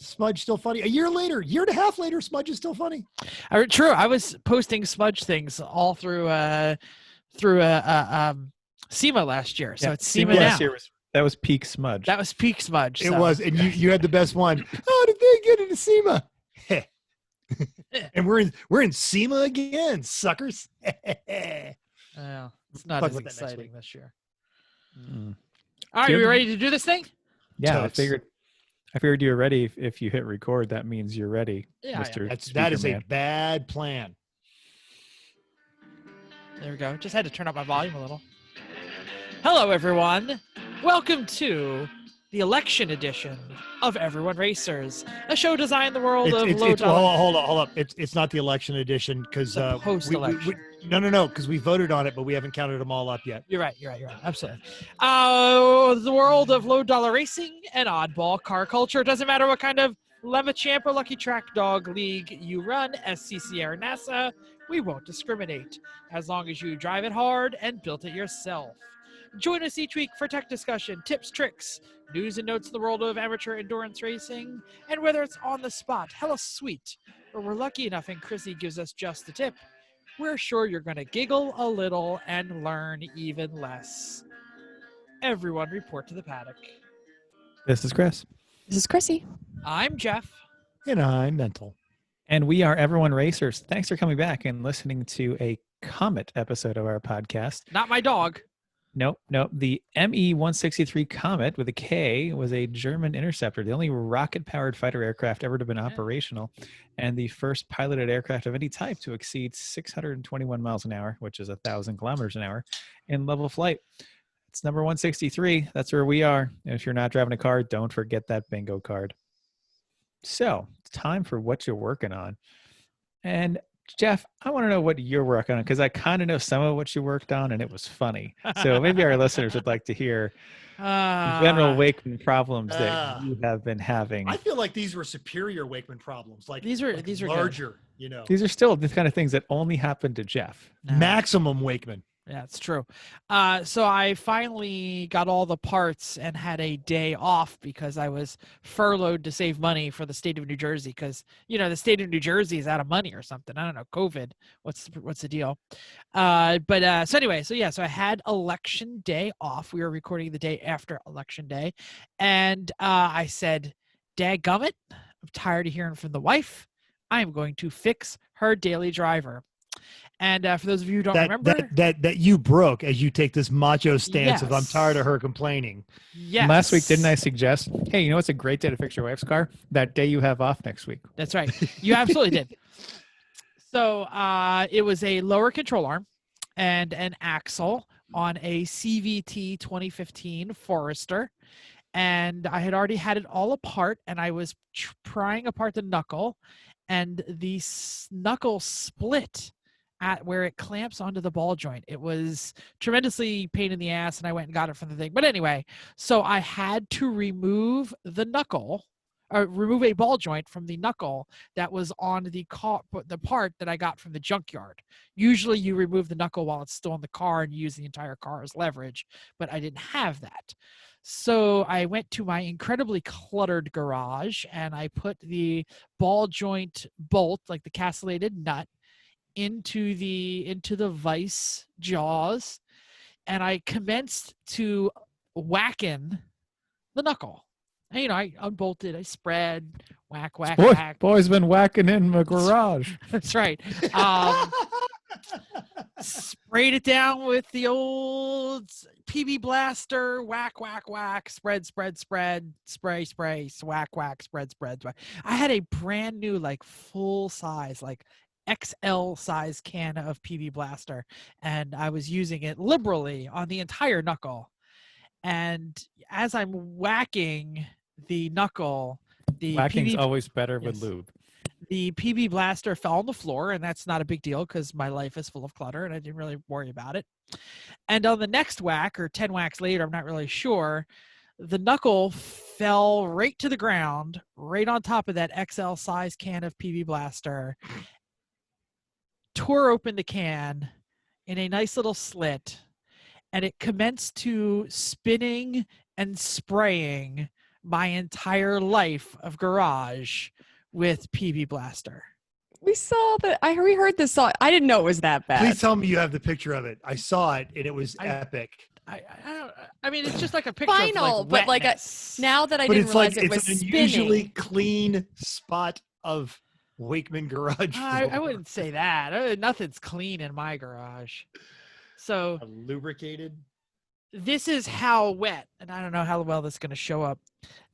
Smudge still funny. A year later, year and a half later, Smudge is still funny. True. I was posting Smudge things all through SEMA last year. So it's SEMA now. Last year that was peak Smudge. That was peak Smudge. It was, and you had the best one. How did they get into SEMA? And we're in SEMA again, suckers. It's not as exciting this year. Mm. All right, are we ready to do this thing? Yeah, I figured you were ready. If you hit record, that means you're ready, Mr. That is a bad plan. There we go. Just had to turn up my volume a little. Hello, everyone. Welcome to the election edition of Everyone Racers, a show designed in the world of low dollar. Hold up. It's not the election edition because post-election. No, because we voted on it, but we haven't counted them all up yet. You're right. Absolutely. The world of low dollar racing and oddball car culture. It doesn't matter what kind of Lemachamp or Lucky Track Dog League you run, SCCA or NASA, we won't discriminate as long as you drive it hard and built it yourself. Join us each week for tech discussion, tips, tricks, news and notes of the world of amateur endurance racing, and whether it's on the spot, hella sweet, or we're lucky enough and Chrissy gives us just a tip, we're sure you're going to giggle a little and learn even less. Everyone report to the paddock. This is Chris. This is Chrissy. I'm Jeff. And I'm Mental. And we are Everyone Racers. Thanks for coming back and listening to a Komet episode of our podcast. Not my dog. Nope. The ME-163 Komet with a K was a German interceptor, the only rocket-powered fighter aircraft ever to have been operational, and the first piloted aircraft of any type to exceed 621 miles an hour, which is 1,000 kilometers an hour, in level flight. It's number 163. That's where we are. And if you're not driving a car, don't forget that bingo card. So, it's time for what you're working on. And Jeff, I want to know what you're working on because I kind of know some of what you worked on and it was funny. So maybe our listeners would like to hear general Wakeman problems that you have been having. I feel like these were superior Wakeman problems. Like these are larger, good. These are still the kind of things that only happen to Jeff. Maximum Wakeman. Yeah, it's true. So I finally got all the parts and had a day off because I was furloughed to save money for the state of New Jersey because, the state of New Jersey is out of money or something. I don't know, COVID. What's the deal? So I had election day off. We were recording the day after election day. And I said, dadgummit, I'm tired of hearing from the wife. I'm going to fix her daily driver. And for those of you who don't remember... That you broke as you take this macho stance of I'm tired of her complaining. Yes. Last week, didn't I suggest, hey, you know what's a great day to fix your wife's car? That day you have off next week. That's right. You absolutely did. So it was a lower control arm and an axle on a CVT 2015 Forester. And I had already had it all apart, and I was prying apart the knuckle, and the knuckle split at where it clamps onto the ball joint. It was tremendously pain in the ass, and I went and got it from the thing. But anyway, so I had to remove the knuckle, or remove a ball joint from the knuckle that was on the part that I got from the junkyard. Usually you remove the knuckle while it's still in the car and use the entire car as leverage, but I didn't have that. So I went to my incredibly cluttered garage and I put the ball joint bolt, like the castellated nut, into the vise jaws, and I commenced to whacken the knuckle. And, I unbolted, I spread, whack. Boy's been whacking in my garage. That's right. Sprayed it down with the old PB blaster, whack, spread, spray, whack, spread. I had a brand new, full size, XL size can of PB blaster, and I was using it liberally on the entire knuckle. And as I'm whacking the knuckle, whacking's always better with lube. The PB blaster fell on the floor, and that's not a big deal because my life is full of clutter and I didn't really worry about it. And on the next whack, or 10 whacks later, I'm not really sure, the knuckle fell right to the ground, right on top of that XL size can of PB blaster, tore open the can in a nice little slit, and it commenced to spinning and spraying my entire life of garage with PB Blaster. We saw that. We heard this song. I didn't know it was that bad. Please tell me you have the picture of it. I saw it and it was epic. I mean, it's just like a picture Final, of but like wetness. now that I But didn't it's realize like it was it's an unusually spinning. clean spot of Wakeman garage. I floor. wouldn't say that. Nothing's clean in my garage. So Lubricated. this is how wet, and I don't know how well this is going to show up.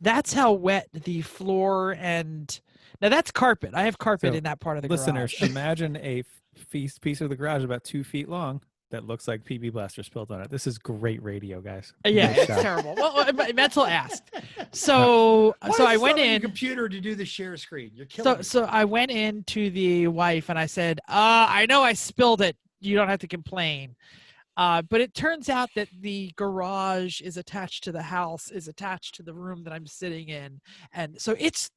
That's how wet the floor and now that's carpet. I have carpet So, in that part of the Listeners, garage. imagine a piece of the garage about 2 feet long that looks like PB Blaster spilled on it. This is great radio, guys. Yeah, Nice it's job. terrible. Well, mental asked. So Why so I is went this on your in. computer to do the share screen. You're killing me. So I went in to the wife and I said, I know I spilled it. You don't have to complain. But it turns out that the garage is attached to the house, is attached to the room that I'm sitting in. And so it's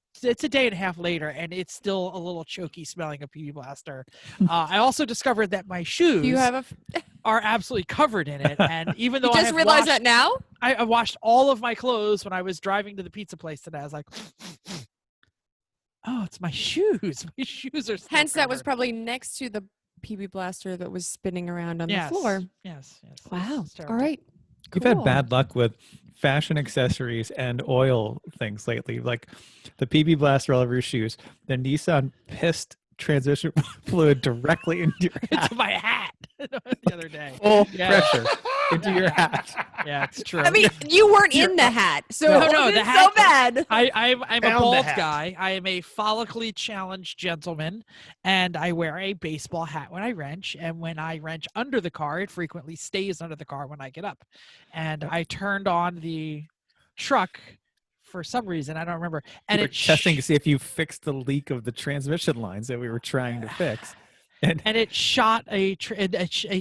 a day and a half later and it's still a little choky smelling of PB Blaster. I also discovered that my shoes Do you have are absolutely covered in it. And even though you just realized that now? I washed all of my clothes when I was driving to the pizza place today. I was like, oh, it's my shoes. My shoes are still Hence, that was covered. probably next to the PB Blaster that was spinning around on Yes, the floor. Yes. This Wow. is terrible. All right. You've Cool. had bad luck with fashion accessories and oil things lately, like the PB Blaster all over your shoes. The Nissan pissed transmission fluid directly into your hat. Into my hat the other day. Full Yeah. pressure into your hat. Yeah, it's true. I mean, you weren't in the hat, so No, it no, wasn't the so hat- bad. I'm a Found the bald hat. guy. I am a follically challenged gentleman, and I wear a baseball hat when I wrench. And when I wrench under the car, it frequently stays under the car when I get up. And I turned on the truck for some reason. I don't remember. And We were it testing to see if you fixed the leak of the transmission lines that we were trying to fix. And it shot a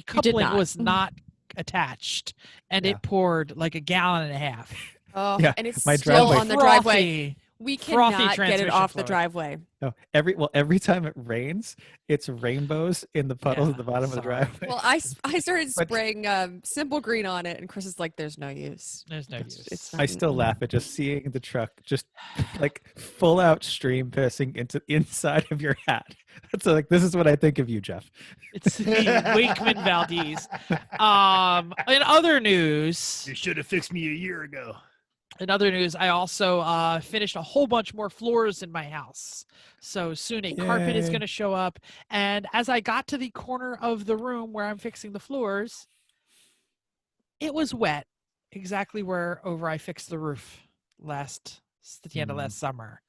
coupling not. was not attached, and Yeah. it poured like a gallon and a half. Oh, Yeah, and it's my still driveway- on the driveway. Frothy. We frothy cannot get it transmission off the fluid. driveway. no, every time it rains, it's rainbows in the puddles at the bottom of the sorry. driveway. Well, I started But- spraying Simple Green on it, and Chris is like, "There's no use." There's no use. It's I still laugh at just seeing the truck just like full out stream pissing into inside of your hat. So like this is what I think of you, Jeff. It's the Wakeman Valdez. In other news, You should have fixed me a year ago. I also finished a whole bunch more floors in my house. So soon a carpet is Yay. going to show up. And as I got to the corner of the room where I'm fixing the floors, it was wet exactly wherever I fixed the roof at the end of last summer.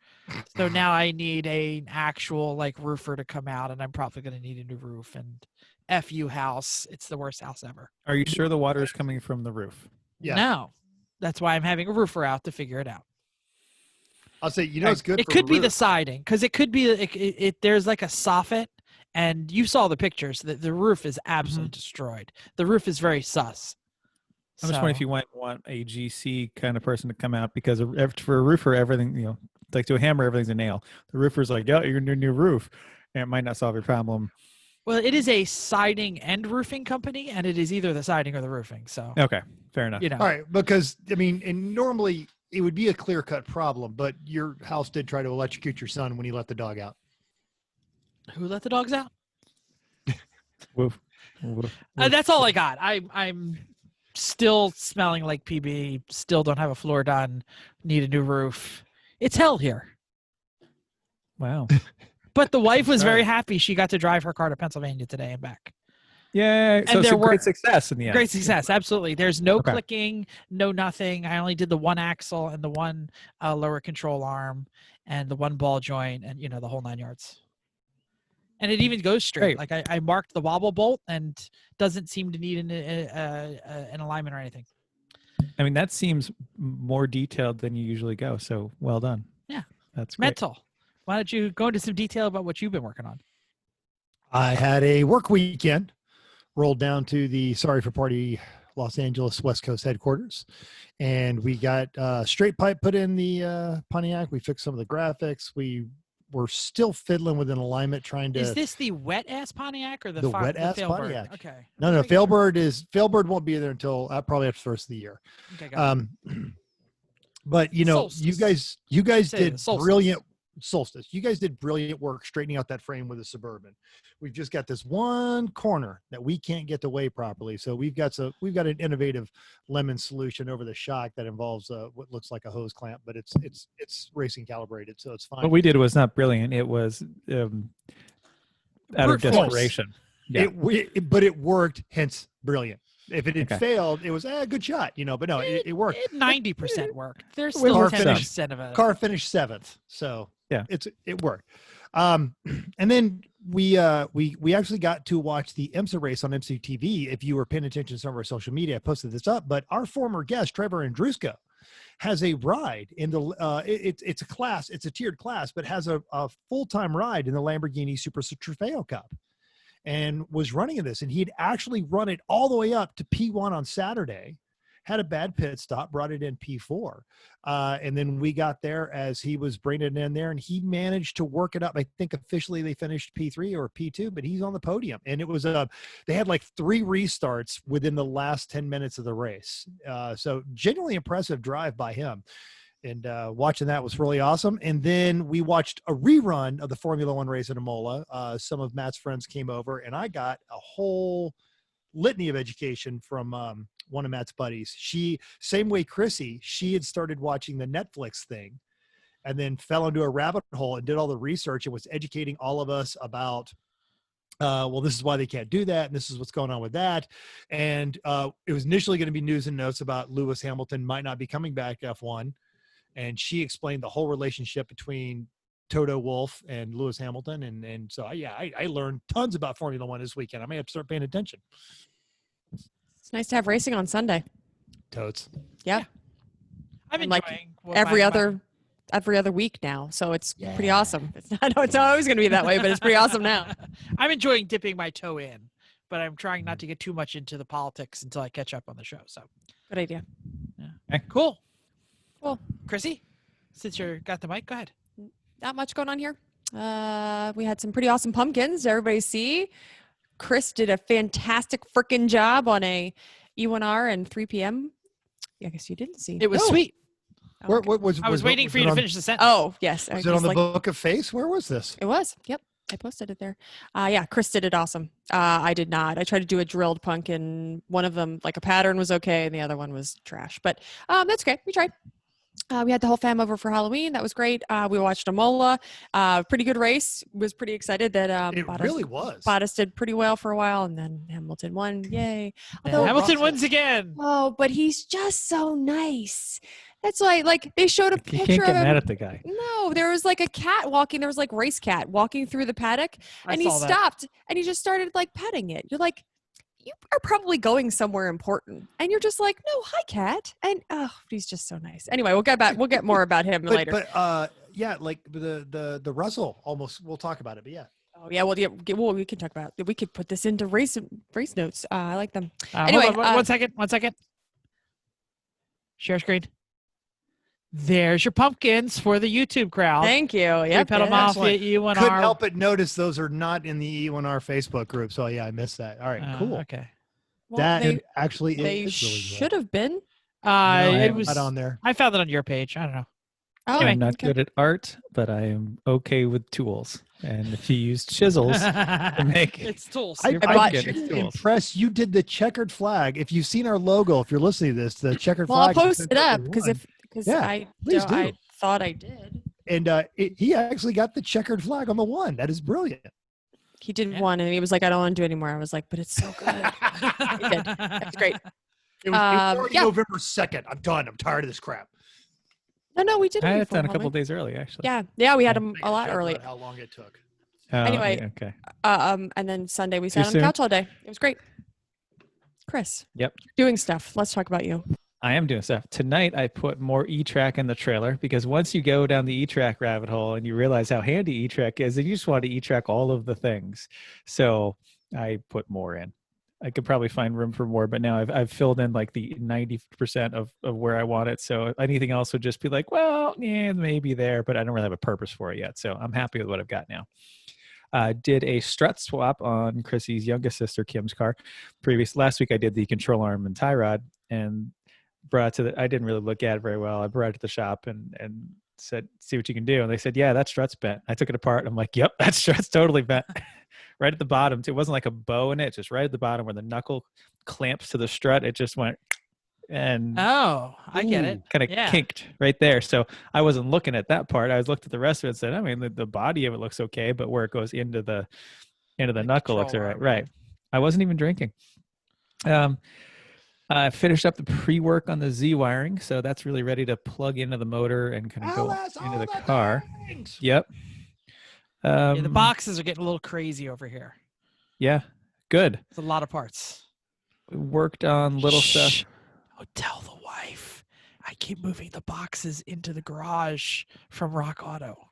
So now I need an actual like roofer to come out, and I'm probably going to need a new roof. And F you house, it's the worst house ever. Are you sure the water is coming from the roof? Yeah. No, that's why I'm having a roofer out to figure it out. I'll say, it's good. It for could a be the roof. siding, because it could be there's like a soffit, and you saw the pictures. The roof is absolutely destroyed. The roof is very sus. I'm just wondering if you might want a GC kind of person to come out because for a roofer, everything, like to a hammer, everything's a nail. The roofer's like, yeah, you're new roof. And it might not solve your problem. Well, it is a siding and roofing company, and it is either the siding or the roofing. So, Okay, fair enough. you know, All right, because and normally it would be a clear-cut problem, but your house did try to electrocute your son when he let the dog out. who let the dogs out? Woof, woof, That's all I got. I'm still smelling like PB. Still don't have a floor done. Need a new roof. It's hell here. Wow. But the wife was very Right. happy. She got to drive her car to Pennsylvania today and back. Yeah. So there it's a were- great success in the end. Great success. Absolutely. There's no Okay. clicking, no nothing. I only did the one axle and the one lower control arm and the one ball joint and, the whole 9 yards. And it even goes straight. Great. Like I marked the wobble bolt and doesn't seem to need an alignment or anything. I mean, that seems more detailed than you usually go. So well done. Yeah. That's great. Mental. Why don't you go into some detail about what you've been working on? I had a work weekend, rolled down to the Sorry for Party Los Angeles West Coast headquarters, and we got straight pipe put in the Pontiac. We fixed some of the graphics. We were still fiddling with an alignment, trying to. Is this the wet ass Pontiac or The wet-ass Failbird? Pontiac. Okay. No, Making sure. Failbird won't be there until probably after the first of the year. Okay, got it. But you know, Solstice. you guys Say did the solstice. brilliant solstice. You guys did brilliant work straightening out that frame with a Suburban. We've just got this one corner that we can't get to weigh properly. So we've got an innovative lemon solution over the shock that involves what looks like a hose clamp, but it's racing calibrated, so it's fine. What we did was not brilliant. It was out of Brute force. desperation. Yeah. But it worked, hence brilliant. If it had Okay. failed, it was a good shot, you know. But no, it worked. 90% worked. There's Well, still car 10% of it. Car finished 7th, so Yeah. it worked. And then we actually got to watch the IMSA race on MCTV. If you were paying attention to some of our social media, I posted this up. But our former guest Trevor Andruska has a ride in the it's a class, it's a tiered class, but has a full-time ride in the Lamborghini Super Trofeo Cup, and was running in this. And he'd actually run it all the way up to P1 on Saturday, had a bad pit stop, brought it in P4. And then we got there as he was bringing it in there, and he managed to work it up. I think officially they finished P3 or P2, but he's on the podium. And it was they had like 3 restarts within the last 10 minutes of the race. So genuinely impressive drive by him. And watching that was really awesome. And then we watched a rerun of the Formula One race at Imola. Some of Matt's friends came over, and I got a whole litany of education from one of Matt's buddies. Same way Chrissy, she had started watching the Netflix thing and then fell into a rabbit hole and did all the research and was educating all of us about well, this is why they can't do that, and this is what's going on with that. And it was initially going to be news and notes about Lewis Hamilton might not be coming back to F1. And she explained the whole relationship between Toto Wolff and Lewis Hamilton. And so, I learned tons about Formula One this weekend. I may have to start paying attention. It's nice to have racing on Sunday. Totes. Yeah. I'm And, like, enjoying what every my- other week now. So it's pretty awesome. It's not always going to be that way, but it's pretty awesome now. I'm enjoying dipping my toe in, but I'm trying not to get too much into the politics until I catch up on the show. So Good idea. cool. Cool. Chrissy, since you got the mic, go ahead. Not much going on here. We had some pretty awesome pumpkins. Everybody see. Chris did a fantastic freaking job on a E1R and 3 p.m. I guess you didn't see. It was No. sweet. Oh, okay. I was waiting for you to finish the sentence. Oh, yes. Was it on the Book of Face? Where was this? It was. Yep. I posted it there. Yeah, Chris did it awesome. I did not. I tried to do a drilled pumpkin. One of them, like a pattern, was okay, and the other one was trash. But that's okay. We tried. We had the whole fam over for Halloween. That was great. We watched Imola. Pretty good race. Was pretty excited that It really was. Bottas did pretty well for a while, and then Hamilton won. Yay! And Although, Hamilton wins again. oh, but he's just so nice. That's why, like, they showed a You picture can't of get him. mad at the guy. No, there was like a cat walking. There was like race cat walking through the paddock, and he saw that. stopped and he just started like petting it. You're like, you are probably going somewhere important, and you're just like, no, hi, cat. And oh, he's just so nice. Anyway, we'll get more about him later. But yeah, like the Russell almost. We'll talk about it, but yeah. Oh yeah, well, we can talk about. We could put this into race notes. I like them. Hold Anyway, on, one second. Share screen. There's your pumpkins for the YouTube crowd. Thank you. Three Yep. Pedal yeah. Mafia, Couldn't E1R. help but notice those are not in the E1R Facebook group. So yeah, I missed that. All right, cool. Okay. Well, That they actually they is really should have been. It was not on there. I found it on your page. I don't know. Oh, I'm not okay. good at art, but I am okay with tools. And if you use chisels to make It's tools. your I bought- pumpkin, I'm it's tools. impressed. You did the checkered flag. If you've seen our logo, if you're listening to this, the checkered Well, I'll flag. post it up because Yeah, I please do. I thought I did. And he actually got the checkered flag on the one. That is brilliant. He did Yeah. one, and he was like, "I don't want to do it anymore." I was like, "But it's so good." He did. That's great. It was already yeah. November 2nd. I'm done. I'm tired of this crap. No, we did. I it had before done a couple Halloween. days early, actually. Yeah, we had them Make a lot joke early. about How long it took. Oh, Anyway. yeah, okay. And then Sunday we Too sat on the soon? couch all day. It was great. Chris. Yep. Doing stuff. Let's talk about you. I am doing stuff. Tonight, I put more E-Track in the trailer because once you go down the E-Track rabbit hole and you realize how handy E-Track is, and you just want to E-Track all of the things. So I put more in. I could probably find room for more, but now I've filled in like the 90% of where I want it. So anything else would just be like, well, yeah, maybe there, but I don't really have a purpose for it yet. So I'm happy with what I've got now. Did a strut swap on Chrissy's youngest sister, Kim's car. Last week I did the control arm and tie rod, and brought it to I didn't really look at it very well. I brought it to the shop and said, see what you can do. And they said, yeah, that strut's bent. I took it apart. And I'm like, yep, that strut's totally bent. Right at the bottom too. It wasn't like a bow in it, just right at the bottom where the knuckle clamps to the strut. It just went and Oh, I get it. kind of kinked right there. So I wasn't looking at that part. I was looked at the rest of it and said, I mean, the body of it looks okay, but where it goes into the knuckle looks all right. Right. I wasn't even drinking. I finished up the pre-work on the Z wiring, so that's really ready to plug into the motor and kind of go into the car. Yep. The boxes are getting a little crazy over here. Yeah, good. It's a lot of parts. We worked on little stuff. Oh, tell the wife I keep moving the boxes into the garage from Rock Auto.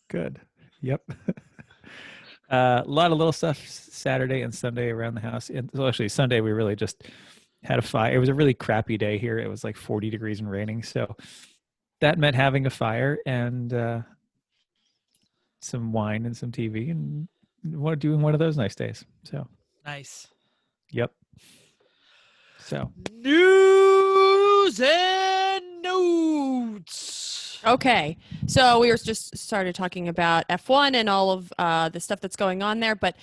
Good. Yep. A lot of little stuff Saturday and Sunday around the house. And well, actually, Sunday we really just had a fire. It was a really crappy day here. It was like 40 degrees and raining. So that meant having a fire and some wine and some TV and doing one of those nice days. So nice. Yep. So news and notes. Okay, so we were just started talking about F1 and all of the stuff that's going on there, but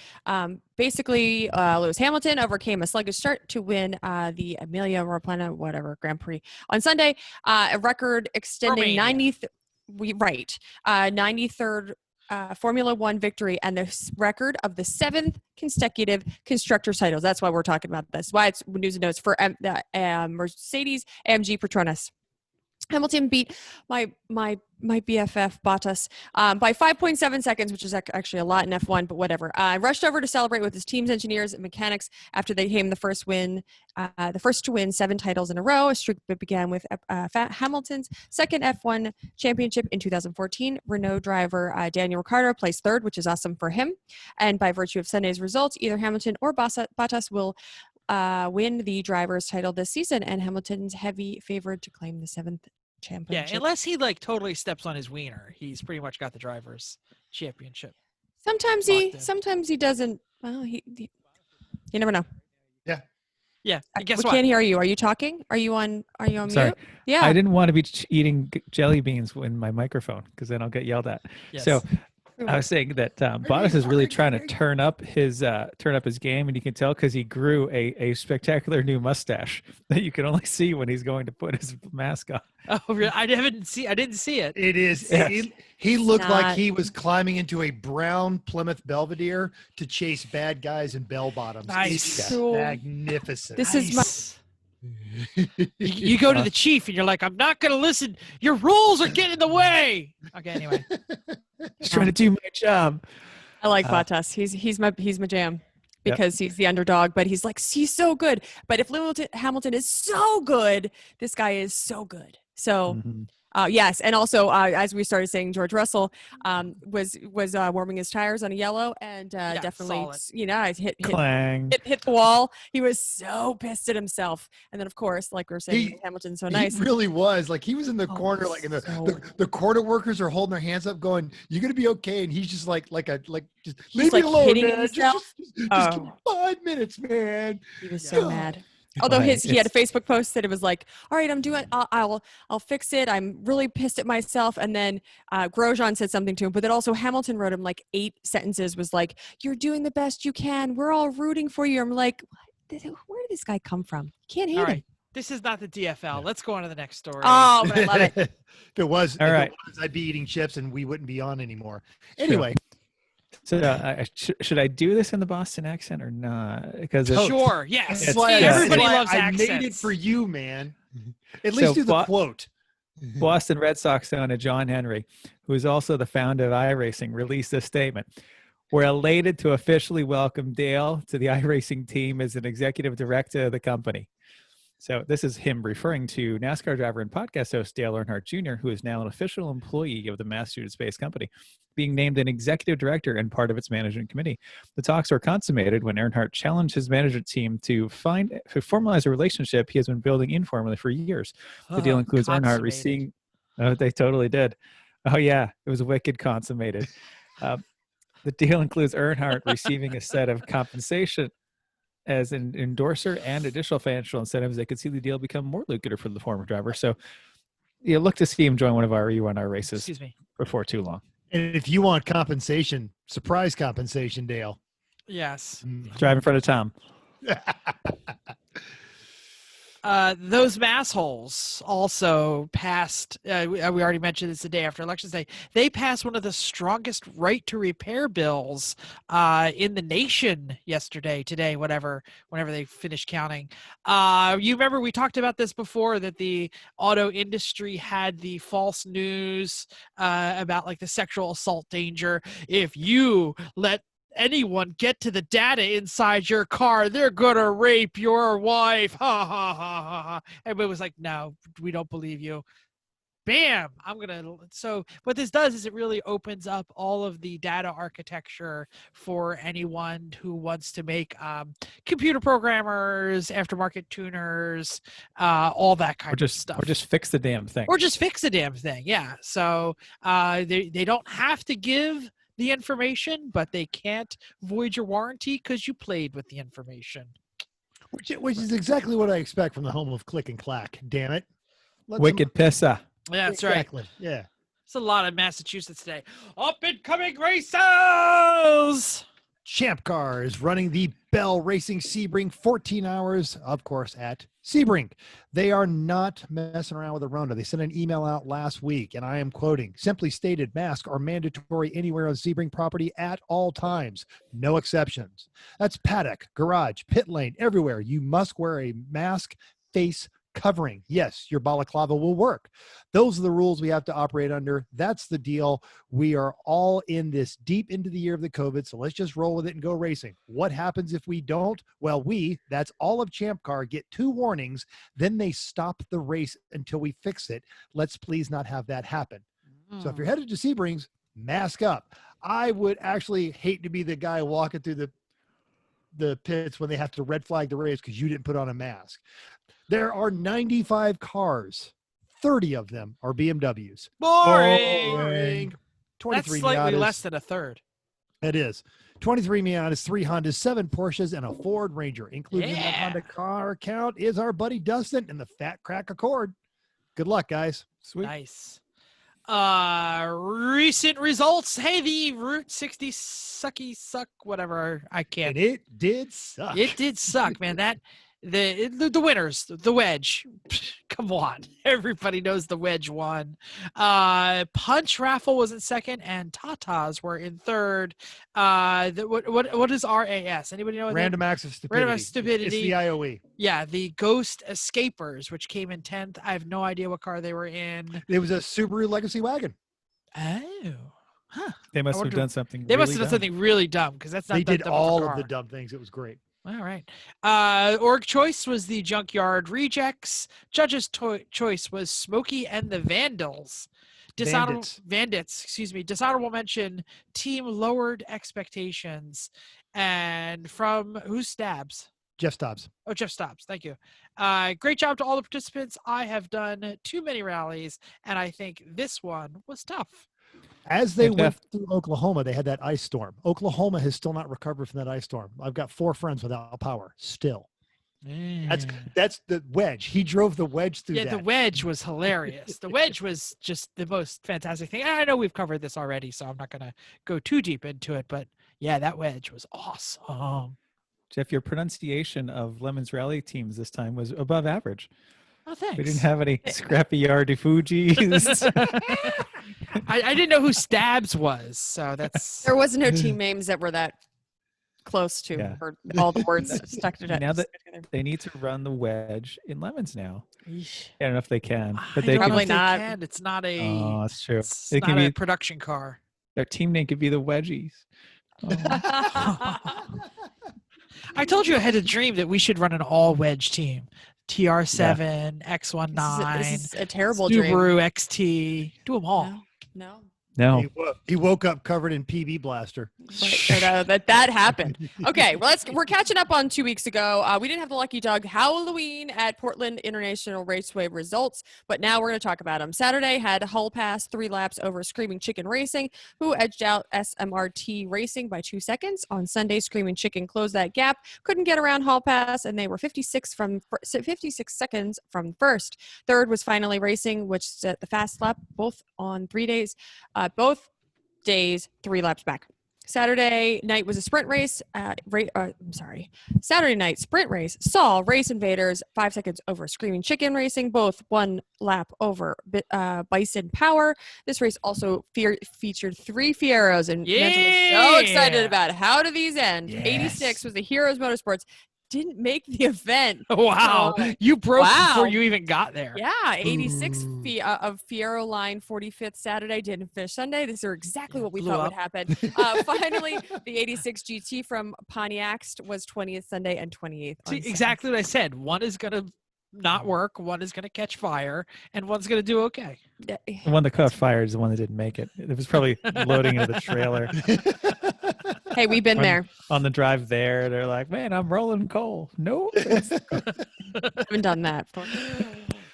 basically Lewis Hamilton overcame a sluggish start to win the Emilia Romagna Grand Prix on Sunday, a record extending 93rd Formula One victory and the record of the 7th consecutive constructors titles. That's why we're talking about this. Why it's news and notes for Mercedes AMG Petronas. Hamilton beat my BFF Bottas by 5.7 seconds, which is actually a lot in F1, but whatever. Rushed over to celebrate with his team's engineers and mechanics after they came the first to win 7 titles in a row, a streak that began with Hamilton's second F1 championship in 2014. Renault driver Daniel Ricciardo placed 3rd, which is awesome for him. And by virtue of Sunday's results, either Hamilton or Bottas will win the driver's title this season, and Hamilton's heavy favored to claim the 7th championship. Yeah, unless he like totally steps on his wiener, he's pretty much got the driver's championship. Sometimes he doesn't. Well, he you never know. Yeah. Guess we what? Can't hear you. Are you talking? Are you on Sorry. mute? Yeah. I didn't want to be eating jelly beans in my microphone because then I'll get yelled at. Yes. So I was saying that Bottas is really trying to turn up his game, and you can tell because he grew a spectacular new mustache that you can only see when he's going to put his mask on. Oh, really? I didn't see it. It is. Yes. He looked like he was climbing into a brown Plymouth Belvedere to chase bad guys in bell bottoms. Nice. It's Cool. magnificent. This is my. You go to the chief and you're like, I'm not going to listen. Your rules are getting in the way. Okay, anyway. He's trying to do my job. I like Bottas. He's my jam because he's the underdog, but he's so good. But if Hamilton is so good, this guy is so good. So. Mm-hmm. Yes, and also as we started saying, George Russell was warming his tires on a yellow, and definitely, hit the wall. He was so pissed at himself, and then of course, like we were saying, Hamilton's so nice. He really was. Like he was in the corner, like in the corner workers are holding their hands up, going, "You're gonna be okay," and he's just just leave me alone, man. Just 5 minutes, man. He was so mad. Although he had a Facebook post that it was like, all right, I'll fix it. I'm really pissed at myself. And then Grosjean said something to him, but then also Hamilton wrote him like 8 sentences, was like, you're doing the best you can. We're all rooting for you. I'm like, where did this guy come from? You can't hate him. This is not the DFL. Let's go on to the next story. Oh, but I love it. If it was, right. I'd be eating chips and we wouldn't be on anymore. Anyway. So should I do this in the Boston accent or not? Because sure, yes. Everybody loves I accents. made it for you, man. At least do the quote. Boston Red Sox owner John Henry, who is also the founder of iRacing, released a statement. We're elated to officially welcome Dale to the iRacing team as an executive director of the company. So this is him referring to NASCAR driver and podcast host Dale Earnhardt Jr., who is now an official employee of the Massachusetts-based company, being named an executive director and part of its management committee. The talks were consummated when Earnhardt challenged his management team to formalize a relationship he has been building informally for years. The deal includes Earnhardt receiving... Oh, they totally did. Oh, yeah. It was wicked consummated. The deal includes Earnhardt receiving a set of compensation as an endorser and additional financial incentives, they could see the deal become more lucrative for the former driver. So you look to see him join one of our E1R races Excuse me. before too long. And if you want compensation, surprise compensation, Dale. Yes. Drive in front of Tom. Those massholes also passed. We already mentioned this the day after Elections Day. They passed one of the strongest right to repair bills in the nation today, whenever they finished counting. You remember we talked about this before, that the auto industry had the false news about like the sexual assault danger. If you let anyone get to the data inside your car, they're gonna rape your wife. Ha ha ha ha ha. Everybody was like, no, we don't believe you. Bam. So what this does is it really opens up all of the data architecture for anyone who wants to make computer programmers, aftermarket tuners, all that kind of stuff. Or just fix the damn thing. Yeah. So they don't have to give the information, but they can't void your warranty because you played with the information. Which is exactly what I expect from the home of click and clack. Damn it. Wicked pissa. Yeah, that's exactly. right. Yeah. It's a lot of Massachusetts today. Up and coming racers! Champ Car is running the Bell Racing Sebring 14 hours, of course, at Sebring. They are not messing around with the Rona. They sent an email out last week, and I am quoting, simply stated, masks are mandatory anywhere on Sebring property at all times. No exceptions. That's paddock, garage, pit lane, everywhere. You must wear a mask, face covering. Yes, your balaclava will work. Those are the rules we have to operate under. That's the deal. We are all in this deep into the year of the COVID, so let's just roll with it and go racing. What happens if we don't? Well, that's all of Champ Car, get 2 warnings, then they stop the race until we fix it. Let's please not have that happen. So if you're headed to Sebrings, mask up. I would actually hate to be the guy walking through the pits when they have to red flag the race because you didn't put on a mask. There are 95 cars. 30 of them are BMWs. Boring. 23 That's slightly Miatas. less than a third. It is. 23 Miatas, 3 Hondas, 7 Porsches, and a Ford Ranger. Included in that Honda car count is our buddy Dustin and the Fat Crack Accord. Good luck, guys. Sweet. Nice. Recent results. Hey, the Route 60 suck, whatever. I can't. And it did suck. It did suck, man. The winners, the Wedge. Come on, everybody knows the Wedge won. Punch Raffle was in second, and Tatas were in third. What is RAS? Anybody know? Random Acts of Stupidity. Random Acts of Stupidity. It's the IOE. Yeah, the Ghost Escapers, which came in 10th. I have no idea what car they were in. It was a Subaru Legacy wagon. Oh. Huh. They must have done something. They must have done something really dumb because that's not. They did dumb of a all car. of the dumb things. It was great. All right. Org choice was the Junkyard Rejects. Judge's choice was Smokey and the Vandals. Bandits. Excuse me. Dishonorable mention. Team lowered expectations. And from who's Stabs? Jeff Stobbs. Oh, Jeff Stobbs. Thank you. Great job to all the participants. I have done too many rallies, and I think this one was tough. As they went through Oklahoma, they had that ice storm. Oklahoma has still not recovered from that ice storm. I've got 4 friends without power still. That's the Wedge. He drove the Wedge through that. Yeah, the Wedge was hilarious. The Wedge was just the most fantastic thing. I know we've covered this already, so I'm not going to go too deep into it. But, yeah, that Wedge was awesome. Jeff, your pronunciation of Lemon's rally teams this time was above average. Oh, thanks. We didn't have any Scrappy Yard Fuji's. I didn't know who Stabs was, so that's... There was no team names that were that close to or all the words stuck together. Now that they need to run the Wedge in Lemons now. Yeesh. I don't know if they can. But I they don't know can. if they can. It's not a... Oh, that's true. It's It not can a be, production car. their team name could be the Wedgies. Oh. I told you I had a dream that we should run an all-wedge team. TR7, X19, This is a terrible Subaru dream. XT. Do them all. No. No. He woke up covered in PB blaster. Right, that happened. Okay, well, we're catching up on 2 weeks ago. We didn't have the Lucky Dog Halloween at Portland International Raceway results, but now we're going to talk about them. Saturday had Hull Pass 3 laps over Screaming Chicken Racing, who edged out SMRT Racing by 2 seconds. On Sunday, Screaming Chicken closed that gap, couldn't get around Hull Pass, and they were 56 seconds from first. Third was Finally Racing, which set the fast lap both on 3 days. Both days 3 laps back. Saturday night was a sprint race. Saturday night sprint race saw Race Invaders 5 seconds over Screaming Chicken Racing, both 1 lap over Bison Power. This race also featured 3 Fieros, and Manson was so excited about it. How do these end? Yes. 86 was the Heroes Motorsports. Didn't make the event. Wow. You broke before you even got there. Yeah, 86 of Fiero Line 45th Saturday, didn't finish Sunday. These are exactly what we thought would happen. Finally, the 86 GT from Pontiac was 20th Sunday and 28th. See, exactly what I said. One is going to not work, one is going to catch fire, and one's going to do okay. The one that caught fire is the one that didn't make it. It was probably loading into the trailer. Hey, we've been there. On the drive there, they're like, man, I'm rolling coal. No. Haven't done that.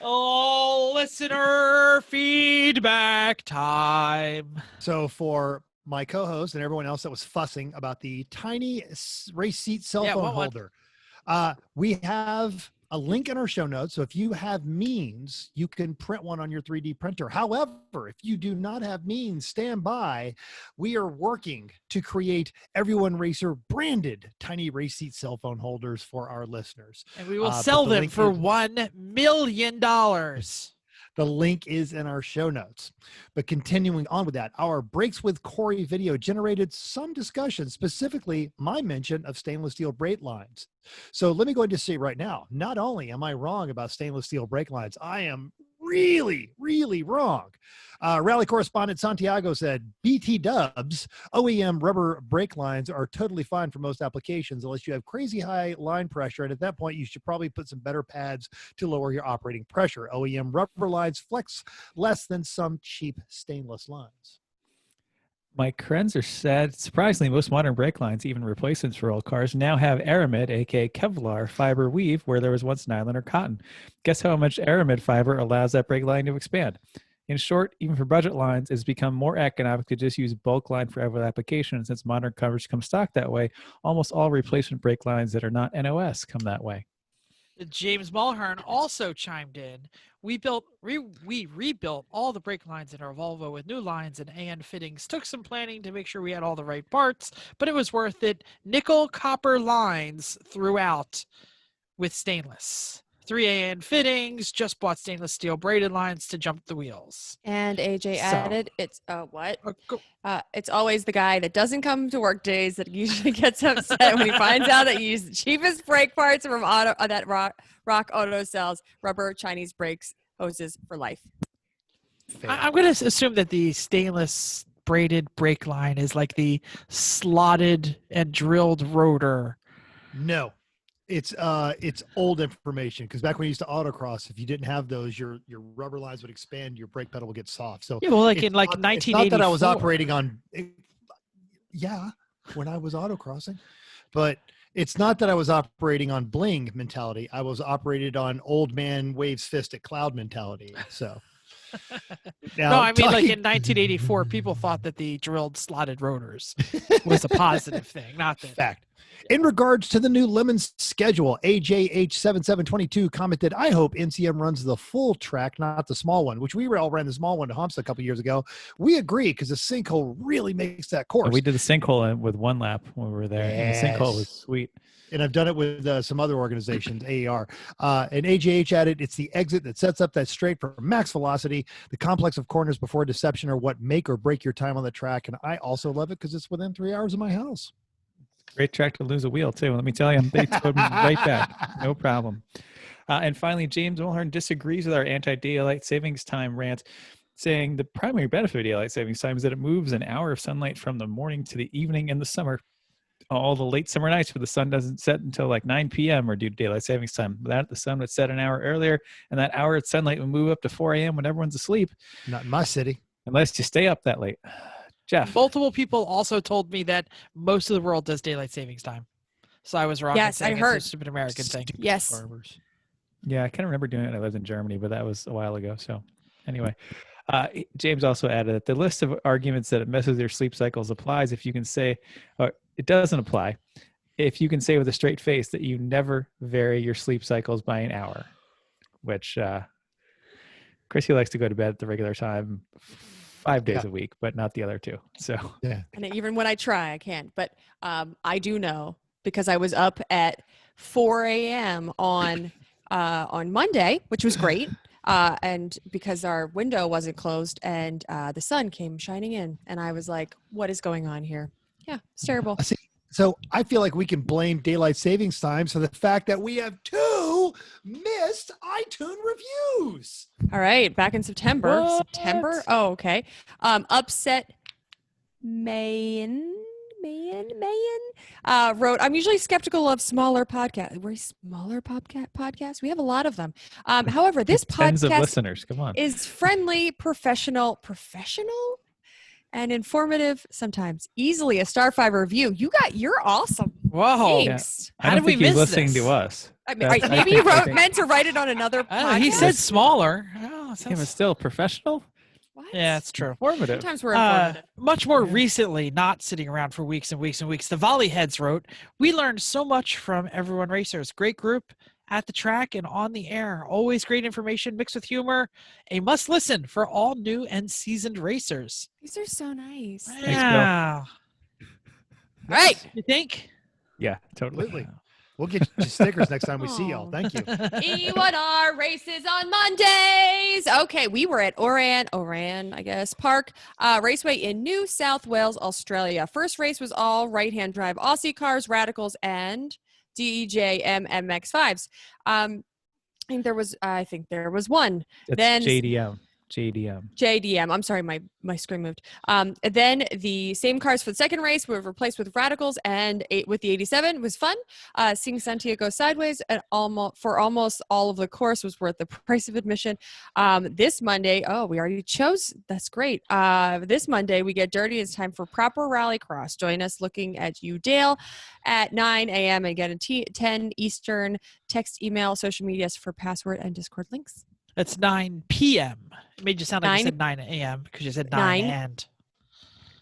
Oh, listener feedback time. So for my co-host and everyone else that was fussing about the tiny race seat cell phone holder, we have a link in our show notes. So if you have means, you can print one on your 3D printer. However, if you do not have means, stand by. We are working to create Everyone Racer branded tiny race seat cell phone holders for our listeners. And we will sell them for $1 million. The link is in our show notes. But continuing on with that, our Breaks with Corey video generated some discussion, specifically my mention of stainless steel brake lines. So let me go ahead and say right now, not only am I wrong about stainless steel brake lines, I am really, really wrong. Rally correspondent Santiago said, BT dubs, OEM rubber brake lines are totally fine for most applications unless you have crazy high line pressure. And at that point, you should probably put some better pads to lower your operating pressure. OEM rubber lines flex less than some cheap stainless lines. Mike Krenzer said, surprisingly, most modern brake lines, even replacements for old cars, now have aramid, aka Kevlar, fiber weave where there was once nylon or cotton. Guess how much aramid fiber allows that brake line to expand? In short, even for budget lines, it's become more economic to just use bulk line for every application. And since modern covers come stock that way, almost all replacement brake lines that are not NOS come that way. James Mulhern also chimed in. We rebuilt all the brake lines in our Volvo with new lines and AN fittings. Took some planning to make sure we had all the right parts, but it was worth it. Nickel copper lines throughout with stainless. 3 AN fittings, just bought stainless steel braided lines to jump the wheels. And AJ added, it's it's always the guy that doesn't come to work days that usually gets upset when he finds out that you use the cheapest brake parts from that Rock Auto sells rubber Chinese brakes hoses for life. I'm going to assume that the stainless braided brake line is like the slotted and drilled rotor. No. It's old information, because back when you used to autocross, if you didn't have those, your rubber lines would expand, your brake pedal would get soft. So yeah, well, like in 1984. It's not that I was operating on, when I was autocrossing, but it's not that I was operating on bling mentality. I was operated on old man waves fist at cloud mentality. So. Now, no, I mean, like in 1984, people thought that the drilled slotted rotors was a positive thing, not that. Fact. In regards to the new Lemons schedule, AJH7722 commented, I hope NCM runs the full track, not the small one, which we all ran the small one to Humps a couple years ago. We agree, because the sinkhole really makes that course. We did the sinkhole with one lap when we were there. Yes. And the sinkhole was sweet. And I've done it with some other organizations, AER. And AJH added, it's the exit that sets up that straight for max velocity. The complex of corners before deception are what make or break your time on the track. And I also love it because it's within 3 hours of my house. Great track to lose a wheel, too. Let me tell you, they towed me right back. No problem. And finally, James Mulhern disagrees with our anti-daylight savings time rant, saying the primary benefit of daylight savings time is that it moves an hour of sunlight from the morning to the evening in the summer. All the late summer nights where the sun doesn't set until like 9 p.m. are due to daylight savings time. That the sun would set an hour earlier, and that hour of sunlight would move up to 4 a.m. when everyone's asleep. Not in my city. Unless you stay up that late. Jeff. Multiple people also told me that most of the world does daylight savings time. So I was wrong. Yes, in saying I heard. It's a stupid American thing. Yes. Farmers. Yeah, I kind of remember doing it when I lived in Germany, but that was a while ago. So anyway, James also added that the list of arguments that it messes with your sleep cycles applies if you can say, or it doesn't apply, if you can say with a straight face that you never vary your sleep cycles by an hour, which Chrissy likes to go to bed at the regular time 5 days a week, but not the other 2. So Yeah. And even when I try, I can't. But I do know because I was up at 4 a.m. on Monday, which was great. And because our window wasn't closed and the sun came shining in, and I was like, "What is going on here?" Yeah, it's terrible. See, so I feel like we can blame daylight savings time for the fact that we have 2 missed iTunes reviews. All right, back in September. What? September. Oh, okay. Upset Mayan wrote, I'm usually skeptical of smaller podcasts. We're smaller podcasts. We have a lot of them. However, this tens of podcast listeners. Come on. is friendly, professional, and informative sometimes. Easily a star 5 review. You're awesome. Whoa. Thanks. I How don't did we think he's miss listening this? to us. I mean, That's- I maybe he think- I wrote think- meant to write it on another I don't know, he podcast. said smaller. Oh, Yeah, sounds- but still professional, What? yeah, it's true. informative. Sometimes we're informative. Much more Yeah. recently, not sitting around for weeks and weeks and weeks, the Volley Heads wrote, we learned so much from Everyone Racers. Great group at the track and on the air. Always great information mixed with humor. A must listen for all new and seasoned racers. These are so nice. Bill. Yeah. All right. You think? Yeah, totally. Completely. We'll get you stickers next time we see y'all. Aw. Thank you. E1R races on Mondays. Okay, we were at Oran, I guess, Park Raceway in New South Wales, Australia. First race was all right-hand drive Aussie cars, Radicals, and DEJM MX5s. I think there was one. It's Then- JDM. JDM. I'm sorry, my screen moved. Then the same cars for the second race were replaced with Radicals, and with the 87 was fun. Seeing Santiago sideways and almost all of the course was worth the price of admission. This Monday, we already chose. That's great. This Monday we get dirty. It's time for proper rallycross. Join us looking at you, Dale, at 9 a.m. and get a 10 Eastern. Text, email, social medias for password and Discord links. It's 9 p.m. It made you sound like you 9 said 9 a.m. because you said 9 and.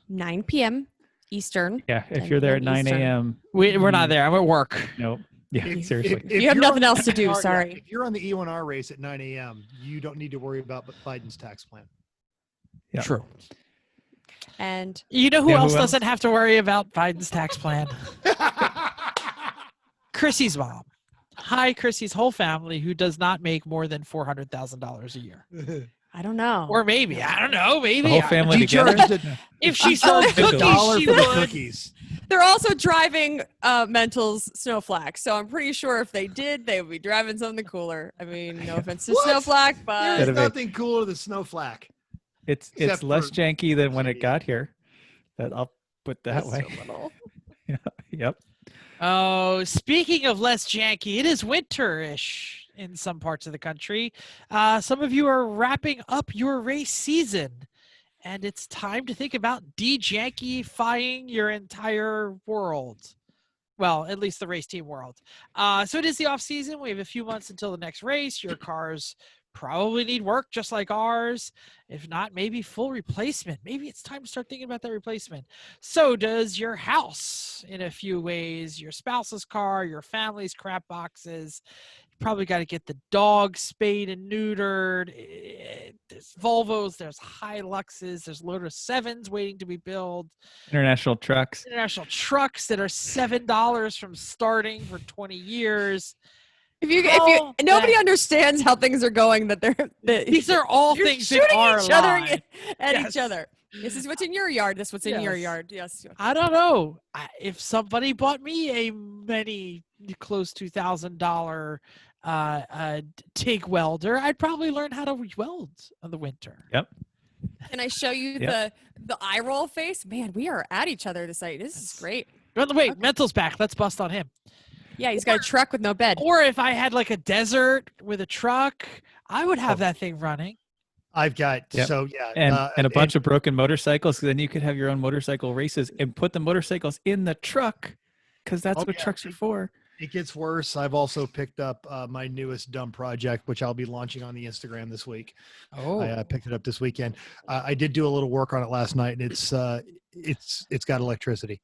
9 p.m. Eastern. Yeah, if 10 you're there at p.m. 9 Eastern. a.m. We're not there. I'm at work. Nope. Yeah, If- seriously. if You have you're nothing on else to the do, E1R sorry. If you're on the E1R race at 9 a.m., you don't need to worry about Biden's tax plan. Yeah. True. And You know who Yeah, who else else? doesn't have to worry about Biden's tax plan? Chrissy's mom. Hi, Chrissy's whole family, who does not make more than $400,000 a year. I don't know. Or maybe, I don't know, maybe. The whole family He together. charged If she sold charged a cookies, $1 she for the would. cookies. They're also driving Mental's Snowflake, so I'm pretty sure if they did, they would be driving something cooler. I mean, no offense to What? Snowflake, There's but Gotta be. nothing cooler than snowflake. It's Except less for janky than when it TV. got here. That I'll put that that's way. so little. Yep. Oh, speaking of less janky, it is winter-ish in some parts of the country. Some of you are wrapping up your race season, and it's time to think about de-jankyfying your entire world. Well, at least the race team world. So it is the off season. We have a few months until the next race. Your cars probably need work just like ours. If not, maybe full replacement. Maybe it's time to start thinking about that replacement. So does your house in a few ways, your spouse's car, your family's crap boxes. You probably got to get the dog spayed and neutered. There's Volvos, there's Hiluxes, there's Lotus 7s waiting to be built. International trucks. International trucks that are $7 from starting for 20 years. If nobody understands how things are going, These are all you're things shooting that are each other live. at Yes. each other. This is what's in your yard. This is what's in your Yes. yard. Yes. I don't know. If somebody bought me a close to $1,000 TIG welder, I'd probably learn how to weld in the winter. Yep. Can I show you Yep. the eye roll face? Man, we are at each other tonight. This is great. By the way, Okay. Mental's back. Let's bust on him. Yeah, he's got a truck with no bed. Or if I had like a desert with a truck, I would have that thing running. I've got Yep. so yeah, And a bunch of broken motorcycles. 'Cause then you could have your own motorcycle races and put the motorcycles in the truck, because that's Oh, what yeah. trucks are for. It gets worse. I've also picked up my newest dumb project, which I'll be launching on the Instagram this week. Oh, I picked it up this weekend. I did do a little work on it last night, and it's got electricity.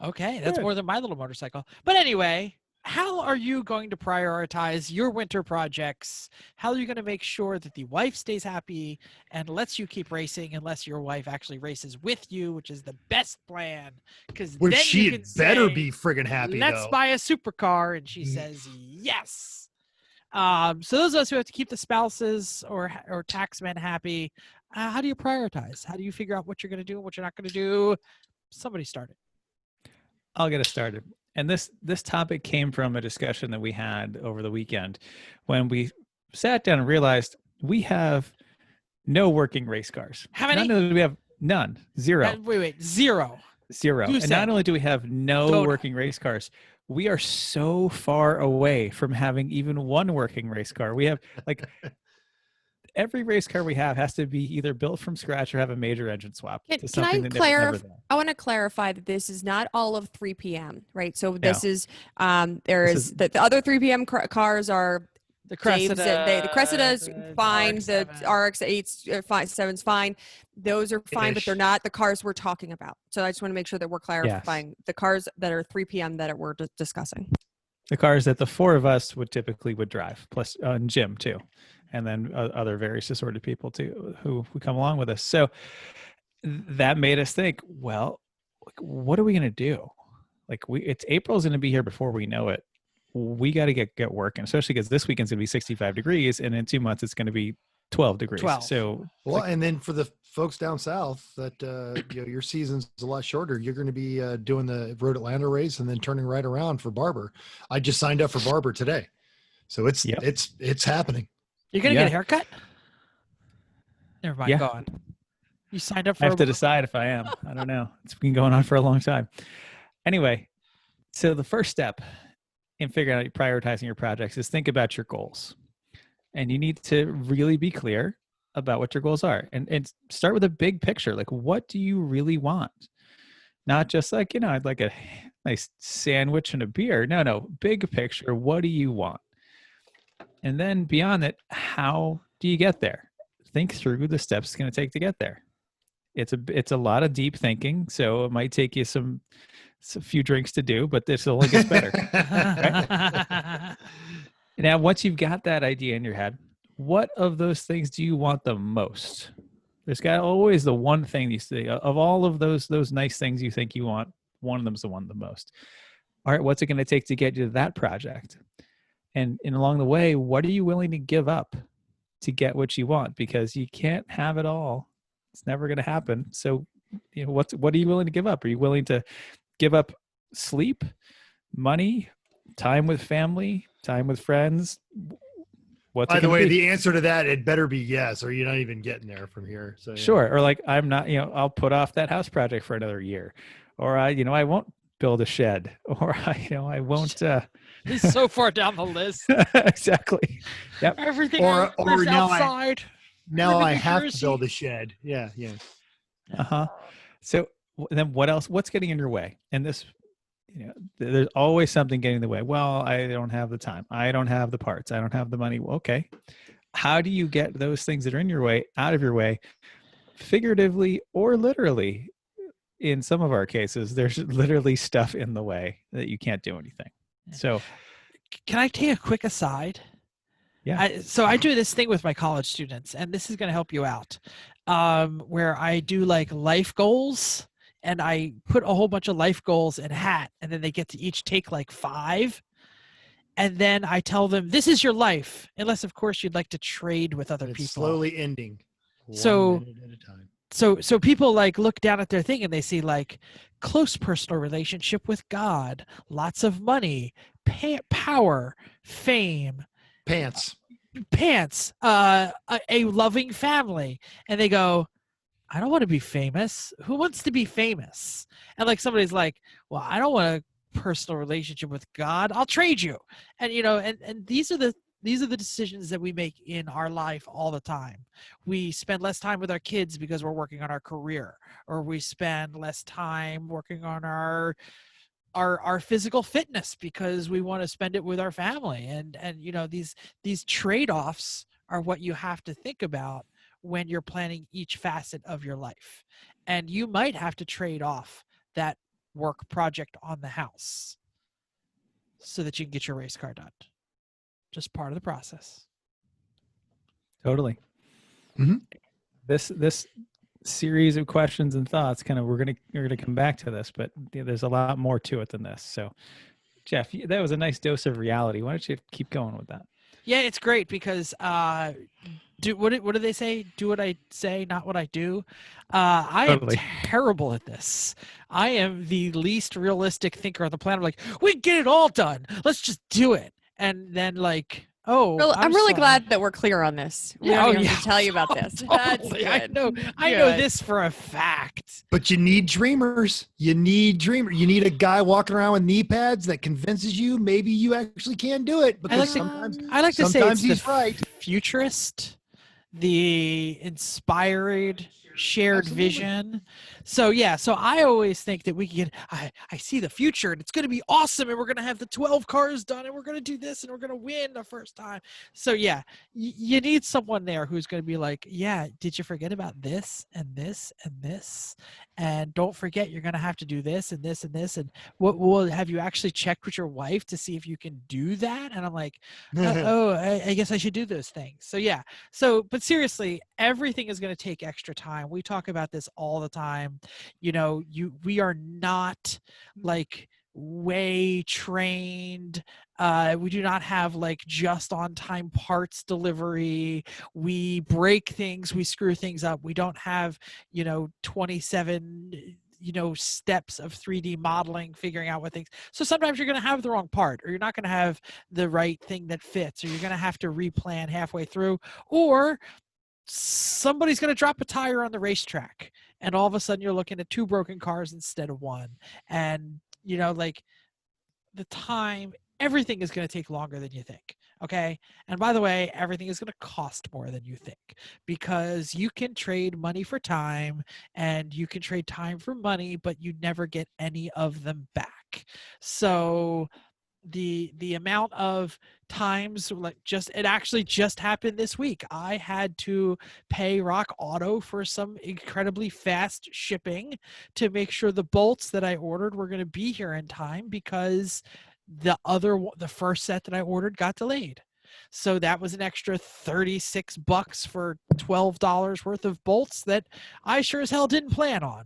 okay. That's Good. more than my little motorcycle. But anyway, how are you going to prioritize your winter projects? How are you going to make sure that the wife stays happy and lets you keep racing unless your wife actually races with you, which is the best plan? Because Which then you she can better say, be friggin' happy let's though. buy a supercar, and she says yes. So those of us who have to keep the spouses or taxmen happy, how do you prioritize? How do you figure out what you're going to do and what you're not going to do? Somebody start it. I'll get us started. And this topic came from a discussion that we had over the weekend when we sat down and realized we have no working race cars. How many? Not only do we have none, zero. Wait, zero. Zero. Goose And not egg. only do we have no Donut. working race cars, we are so far away from having even one working race car. We have like every race car we have has to be either built from scratch or have a major engine swap. Can to I something that never clarify? there. I want to clarify that this is not all of 3 p.m. Right. So No. this is there This is is- the other 3 p.m. cars are The Dave's, the Cressida's the fine, the RX-7. RX-8's fine, 7's fine. Those are fine, but they're Ish. not the cars we're talking about. So I just want to make sure that we're clarifying the cars that are 3 p.m. that we're discussing. The cars that the four of us would drive, plus Jim too, and then other various assorted people too who come along with us. So that made us think, well, what are we going to do? Like it's April's going to be here before we know it. We got to get working, especially because this weekend's going to be 65 degrees, and in 2 months it's going to be 12 degrees. 12. So Well, and then for the folks down south that your season's a lot shorter, you're going to be doing the Road Atlanta race and then turning right around for Barber. I just signed up for Barber today, so it's Yep. it's happening. You're going to Yeah. get a haircut? Never mind. Yeah. Go on. You signed up for I have to a- decide if I am. I don't know. It's been going on for a long time. Anyway, so the first step in figuring out prioritizing your projects is think about your goals. And you need to really be clear about what your goals are. And start with a big picture. Like, what do you really want? Not just like, I'd like a nice sandwich and a beer. No, big picture. What do you want? And then beyond that, how do you get there? Think through the steps it's going to take to get there. It's a lot of deep thinking, so it might take you a few drinks to do, but this only gets better. Now, once you've got that idea in your head, what of those things do you want the most? There's got always the one thing you say of all of those nice things you think you want. One of them's the one the most. All right, what's it going to take to get you to that project? And along the way, what are you willing to give up to get what you want? Because you can't have it all. It's never going to happen. So, what are you willing to give up? Are you willing to give up sleep, money, time with family, time with friends? What's By it the gonna way, be? the answer to that, it better be yes, or you're not even getting there from here. So yeah. Sure. Or like, I'm not, I'll put off that house project for another year, or I won't build a shed, or I won't. He's so far down the list. Exactly. Yep. Everything Or lives now outside. Now Live in I New have Jersey. to build a shed. Yeah. Uh-huh. So then what else? What's getting in your way? And this, there's always something getting in the way. Well, I don't have the time. I don't have the parts. I don't have the money. Well, okay. How do you get those things that are in your way out of your way, figuratively or literally? In some of our cases, there's literally stuff in the way that you can't do anything. So Can I take a quick aside? Yeah. So I do this thing with my college students, and this is going to help you out, where I do like life goals, and I put a whole bunch of life goals in a hat, and then they get to each take like 5. And then I tell them, this is your life, unless, of course, you'd like to trade with other And it's people. slowly ending. So- 1 minute at a time. So people like look down at their thing and they see like close personal relationship with God, lots of money, power, fame, Pants. a loving family. And they go, I don't want to be famous. Who wants to be famous? And like somebody's like, well, I don't want a personal relationship with God. I'll trade you. And and these are the These are the decisions that we make in our life all the time. We spend less time with our kids because we're working on our career, or we spend less time working on our physical fitness because we want to spend it with our family. And these trade-offs are what you have to think about when you're planning each facet of your life. And you might have to trade off that work project on the house so that you can get your race car done. Just part of the process. Totally. Mhm. This series of questions and thoughts, kind of, we're gonna come back to this, but there's a lot more to it than this. So, Jeff, that was a nice dose of reality. Why don't you keep going with that? Yeah, it's great because what do they say? Do what I say, not what I do. I Totally. am terrible at this. I am the least realistic thinker on the planet. I'm like, we can get it all done. Let's just do it. And then I'm really glad that we're clear on this. We Yeah, don't even have to tell you about this. That's Totally. good. I know this for a fact. But you need dreamers. You need a guy walking around with knee pads that convinces you maybe you actually can do it. Because I like to say sometimes it's he's the right. futurist, the inspired, shared Absolutely. vision. So I always think that we can get, I see the future and it's going to be awesome, and we're going to have the 12 cars done, and we're going to do this, and we're going to win the first time. So yeah, you need someone there who's going to be like, yeah, did you forget about this and this and this? And don't forget, you're going to have to do this and this and this. And what have you actually checked with your wife to see if you can do that? And I'm like, I guess I should do those things. So yeah. But seriously, everything is going to take extra time. We talk about this all the time. We are not like way trained. We do not have like just on time parts delivery. We break things, we screw things up. We don't have 27 steps of 3D modeling, figuring out what things. So sometimes you're going to have the wrong part, or you're not going to have the right thing that fits, or you're going to have to replan halfway through, or somebody's going to drop a tire on the racetrack, and all of a sudden you're looking at 2 broken cars instead of 1. And the time, everything is going to take longer than you think. Okay. And by the way, everything is going to cost more than you think, because you can trade money for time, and you can trade time for money, but you never get any of them back. So the amount of times, it actually just happened this week. I had to pay Rock Auto for some incredibly fast shipping to make sure the bolts that I ordered were going to be here in time, because the first set that I ordered got delayed. So that was an extra $36 for $12 worth of bolts that I sure as hell didn't plan on.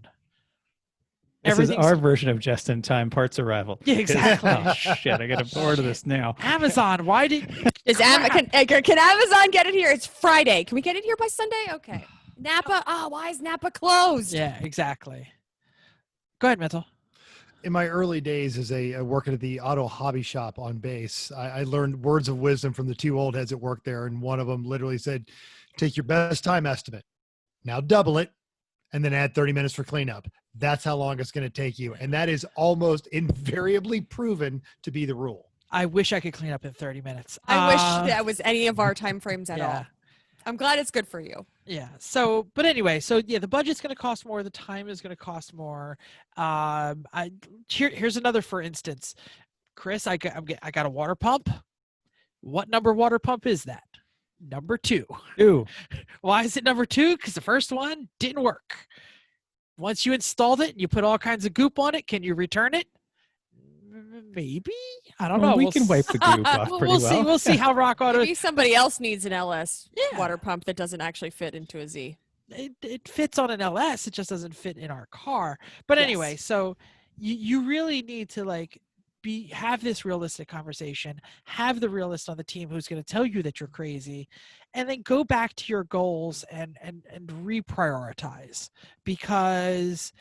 This is our version of just-in-time parts arrival. Yeah, exactly. Oh, shit, I got to board of this now. Amazon, why did... Can Amazon get it here? It's Friday. Can we get it here by Sunday? Okay. Napa? Oh, why is Napa closed? Yeah, exactly. Go ahead, Mental. In my early days as working at the auto hobby shop on base, I learned words of wisdom from the 2 old heads that worked there. And one of them literally said, take your best time estimate, now double it, and then add 30 minutes for cleanup. That's how long it's going to take you. And that is almost invariably proven to be the rule. I wish I could clean up in 30 minutes. I wish that was any of our time frames at all. I'm glad it's good for you. Yeah. So, but anyway, the budget's going to cost more. The time is going to cost more. Here's another, for instance, Chris, I got a water pump. What number water pump is that? Number 2. Why is it number 2? Because the first one didn't work. Once you installed it and you put all kinds of goop on it, can you return it? Maybe. I don't know. We can wipe the goop off pretty well. We'll see how Rock Auto. Maybe somebody else needs an LS water pump that doesn't actually fit into a Z. It fits on an LS. It just doesn't fit in our car. But anyway, so you really need to have this realistic conversation, have the realist on the team who's going to tell you that you're crazy, and then go back to your goals and reprioritize, because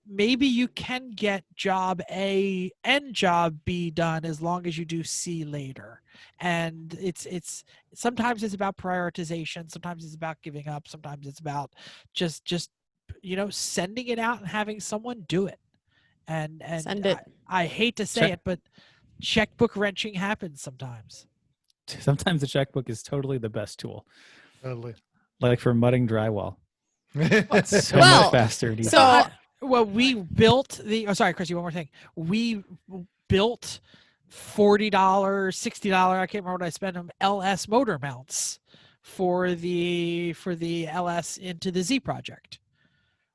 maybe you can get job A and job B done as long as you do C later. And it's sometimes it's about prioritization, sometimes it's about giving up, sometimes it's about just sending it out and having someone do it. And Send it. I hate to say it, but checkbook wrenching happens sometimes. Sometimes the checkbook is totally the best tool, Totally. like for mudding drywall. So Well, much faster and easier. so Well, we built the. Oh, sorry, Chrissy. One more thing. We built $40, $60. I can't remember what I spent on LS motor mounts for the LS into the Z project.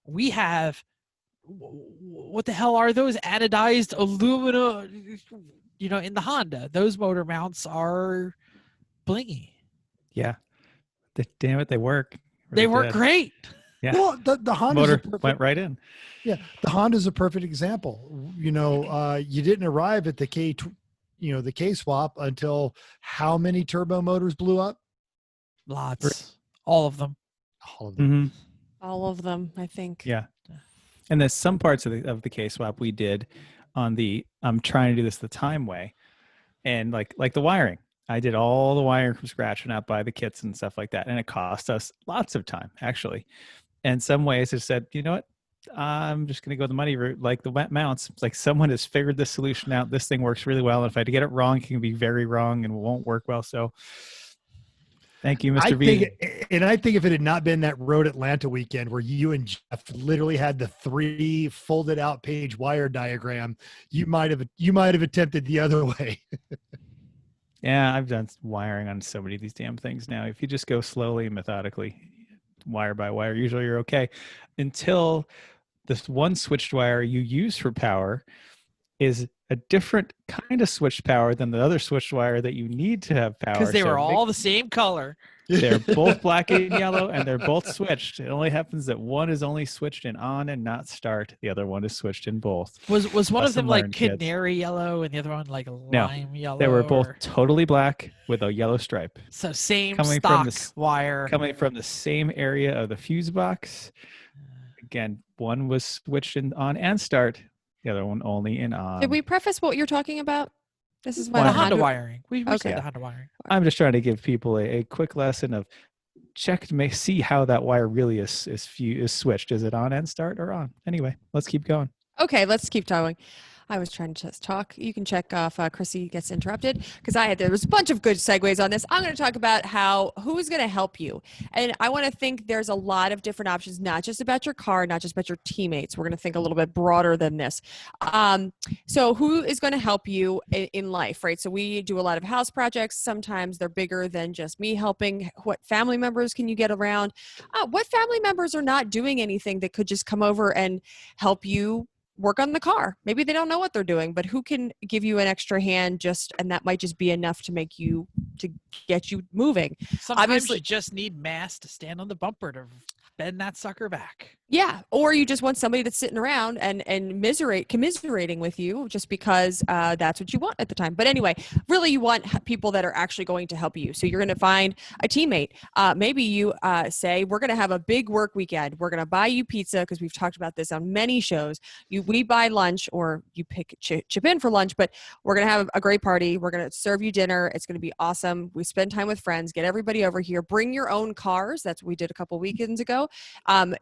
We have what the hell are those anodized alumina? In the Honda, those motor mounts are blingy. Yeah. Damn it, they work. They Really work did. great. Yeah. Well, the Honda's Motor a perfect, went right in. yeah, the Honda's a perfect example. You didn't arrive at the the K swap until how many turbo motors blew up? Lots, all of them. All of them. all of them, I think. Yeah. And there's some parts of the K swap we did on the I'm trying to do this the time way. And like the wiring. I did all the wiring from scratch and out buy the kits and stuff like that. And it cost us lots of time, actually. And some ways it said, you know what? I'm just going to go the money route, like the wet mounts. It's like someone has figured this solution out. This thing works really well. And if I get it wrong, it can be very wrong and won't work well. So thank you, Mr. V. I think if it had not been that Road Atlanta weekend where you and Jeff literally had the 3 folded out page wire diagram, you might have attempted the other way. Yeah, I've done wiring on so many of these damn things now. If you just go slowly and methodically, wire by wire, usually you're okay. Until this one switched wire you use for power is a different kind of switched power than the other switched wire that you need to have power. Because they were all the same color. They're both black and yellow, and they're both switched. It only happens that one is only switched in on and not start. The other one is switched in both. Was one of them Lesson like learned, kids. canary yellow and the other one like lime yellow? They were both or- totally black with a yellow stripe. So same coming stock from the wire. Coming from the same area of the fuse box. Again, one was switched in on and start. The other one only in on. Did we preface what you're talking about? This is why the Wire. Honda wiring. We Okay. said the Honda wiring. I'm just trying to give people a quick lesson of check to see how that wire really is switched. Is it on and start or on? Anyway, let's keep going. Okay, let's keep going. I was trying to just talk. You can check if Chrissy gets interrupted because there was a bunch of good segues on this. I'm going to talk about who's going to help you. And I want to think there's a lot of different options, not just about your car, not just about your teammates. We're going to think a little bit broader than this. So who is going to help you in life, right? So we do a lot of house projects. Sometimes they're bigger than just me helping. What family members can you get around? What family members are not doing anything that could just come over and help you work on the car? Maybe they don't know what they're doing, but who can give you an extra hand and that might just be enough to get you moving. Sometimes Obviously- you just need mass to stand on the bumper to bend that sucker back. Yeah. Or you just want somebody that's sitting around and commiserating with you just because that's what you want at the time. But anyway, really you want people that are actually going to help you. So you're going to find a teammate. Maybe you say, we're going to have a big work weekend. We're going to buy you pizza because we've talked about this on many shows. We buy lunch or you chip in for lunch, but we're going to have a great party. We're going to serve you dinner. It's going to be awesome. We spend time with friends, get everybody over here, bring your own cars. That's what we did a couple weekends ago.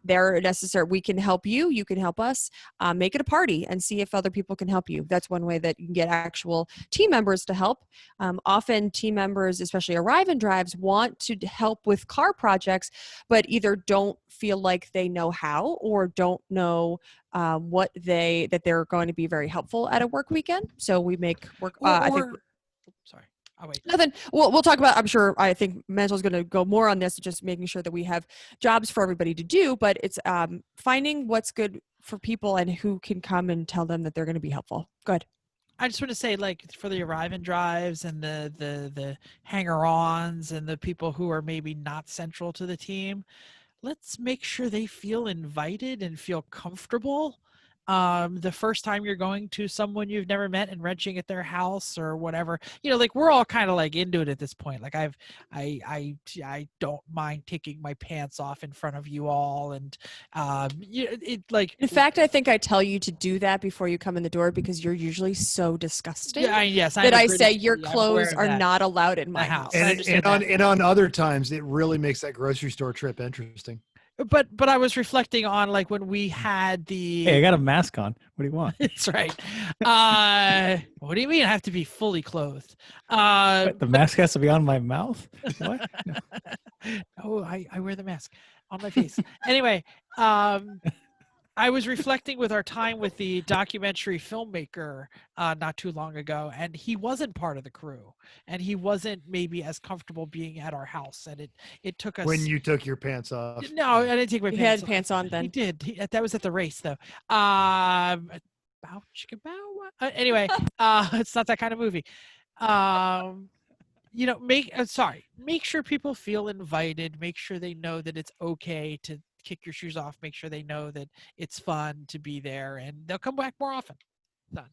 They're necessary. We can help you. You can help us. Make it a party and see if other people can help you. That's one way that you can get actual team members to help. Often team members, especially arrive and drives, want to help with car projects, but either don't feel like they know how or don't know that they're going to be very helpful at a work weekend. So we make work. Sorry. Oh, wait. Nothing. We'll talk about, I think Mantel's going to go more on this, just making sure that we have jobs for everybody to do, but it's finding what's good for people and who can come and tell them that they're going to be helpful. Go ahead. I just want to say, like, for the arrive and drives and the hanger-ons and the people who are maybe not central to the team, let's make sure they feel invited and feel comfortable. The first time you're going to someone you've never met and wrenching at their house or whatever, like we're all kind of like into it at this point. Like I don't mind taking my pants off in front of you all. And, in fact, I think I tell you to do that before you come in the door because you're usually so disgusting. Yeah, yes. That I say your clothes are not allowed in my house. And on other times, it really makes that grocery store trip interesting. but I was reflecting on like when we had the. Hey, I got a mask on. What do you want? That's right. What do you mean I have to be fully clothed? The mask has to be on my mouth? What? No. Oh, I wear the mask on my face. Anyway, I was reflecting with our time with the documentary filmmaker not too long ago, and he wasn't part of the crew, and he wasn't maybe as comfortable being at our house, and it took us. When you took your pants off. No, I didn't take my He pants had off. pants on He then. did. That was at the race, though. Bow chicka bow. Anyway, it's not that kind of movie. Make sure people feel invited. Make sure they know that it's okay to kick your shoes off. Make sure they know that it's fun to be there, and they'll come back more often. Done.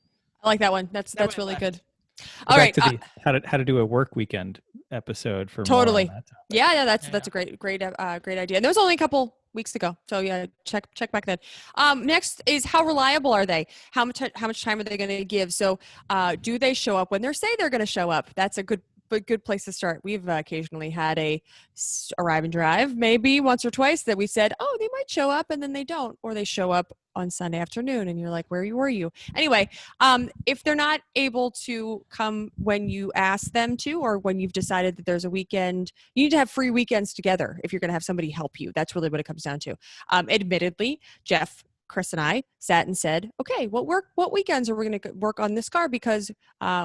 I like that one. That's went really left. good. Go All back right. to the how to do a work weekend episode for more Totally. on that topic. Yeah, that's Yeah. a great idea. And there was only a couple weeks ago, so yeah, check back then. Next is how reliable are they? How much time are they going to give? So, do they show up when they say they're going to show up? That's a good place to start. We've occasionally had a arrive and drive, maybe once or twice, that we said, oh, they might show up, and then they don't, or they show up on Sunday afternoon, and you're like, where were you? Anyway, if they're not able to come when you ask them to, or when you've decided that there's a weekend, you need to have free weekends together if you're going to have somebody help you. That's really what it comes down to. Admittedly, Jeff, Chris, and I sat and said, okay, what weekends are we going to work on this car? Because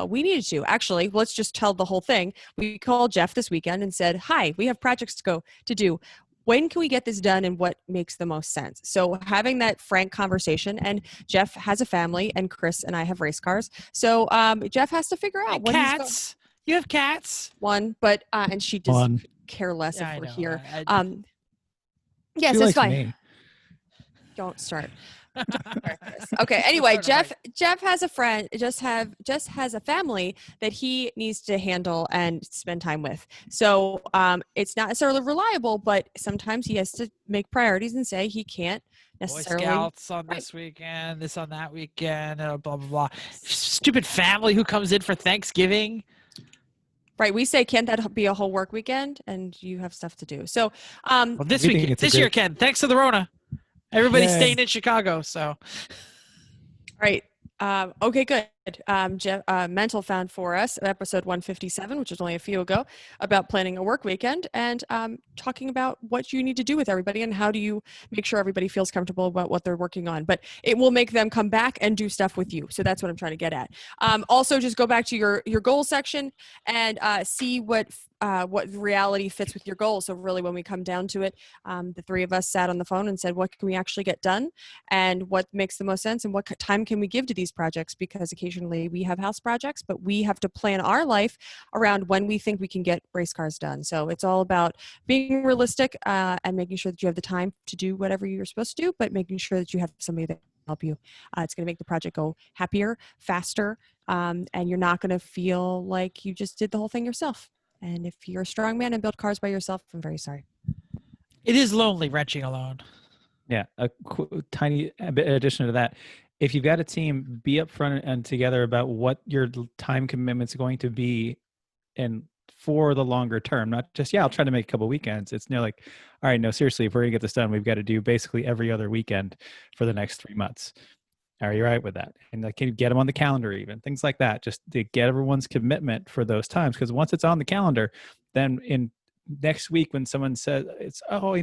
we needed to. Actually, let's just tell the whole thing. We called Jeff this weekend and said, hi, we have projects to do. When can we get this done, and what makes the most sense? So having that frank conversation, and Jeff has a family, and Chris and I have race cars. So Jeff has to figure out And when he's cats. You have cats. one, but and she does One. care less Yeah, if I we're know. here. I- Yes, She it's likes fine. me. Don't start. Okay. Anyway, Start a Jeff has a friend. Just has a family that he needs to handle and spend time with. So it's not necessarily reliable, but sometimes he has to make priorities and say he can't Boy necessarily. Scouts on this weekend, this on that weekend, blah blah blah. Stupid family who comes in for Thanksgiving. Right. We say, can't that be a whole work weekend? And you have stuff to do. So Well, this We think weekend, it's a this year, great- Ken. Thanks to the Rona, everybody's Yay. staying in Chicago. So right. Okay, good. Jeff, Mental found for us episode 157, which was only a few ago, about planning a work weekend and talking about what you need to do with everybody and how do you make sure everybody feels comfortable about what they're working on. But it will make them come back and do stuff with you. So that's what I'm trying to get at. Also, just go back to your goal section and see what reality fits with your goals. So really, when we come down to it, the three of us sat on the phone and said, what can we actually get done, and what makes the most sense, and what time can we give to these projects? Because occasionally we have house projects, but we have to plan our life around when we think we can get race cars done. So it's all about being realistic and making sure that you have the time to do whatever you're supposed to do, but making sure that you have somebody that can help you. It's going to make the project go happier, faster, and you're not going to feel like you just did the whole thing yourself. And if you're a strong man and build cars by yourself, I'm very sorry. it is lonely wrenching alone. Yeah, a tiny bit addition to that. If you've got a team, be upfront and together about what your time commitment's going to be, and for the longer term, not just, I'll try to make a couple weekends. It's like, all right, no, seriously, if we're gonna get this done, we've got to do basically every other weekend for the next 3 months. Are you right with that? And like, can you get them on the calendar, even things like that, just to get everyone's commitment for those times? Because once it's on the calendar, then in next week when someone says it's, oh,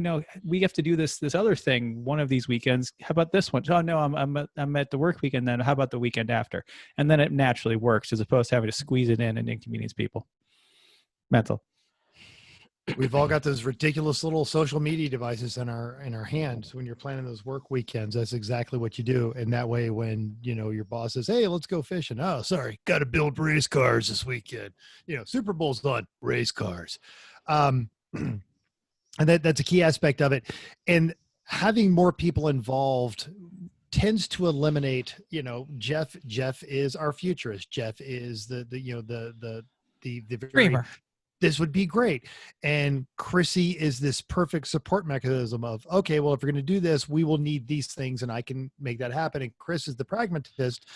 we have to do this other thing one of these weekends, how about this one? Oh no, I'm at the work weekend, then how about the weekend after? And then it naturally works, as opposed to having to squeeze it in and inconvenience people. Mental. We've all got those ridiculous little social media devices in our hands when you're planning those work weekends. That's exactly what you do. And that way, when your boss says, hey, let's go fishing, oh, sorry, got to build race cars this weekend, Super Bowl's on, race cars. And that's a key aspect of it. And having more people involved tends to eliminate, Jeff is our futurist. Jeff is the very, Dreamer. this would be great. And Chrissy is this perfect support mechanism of, okay, well, if we're going to do this, we will need these things and I can make that happen. And Chris is the pragmatist.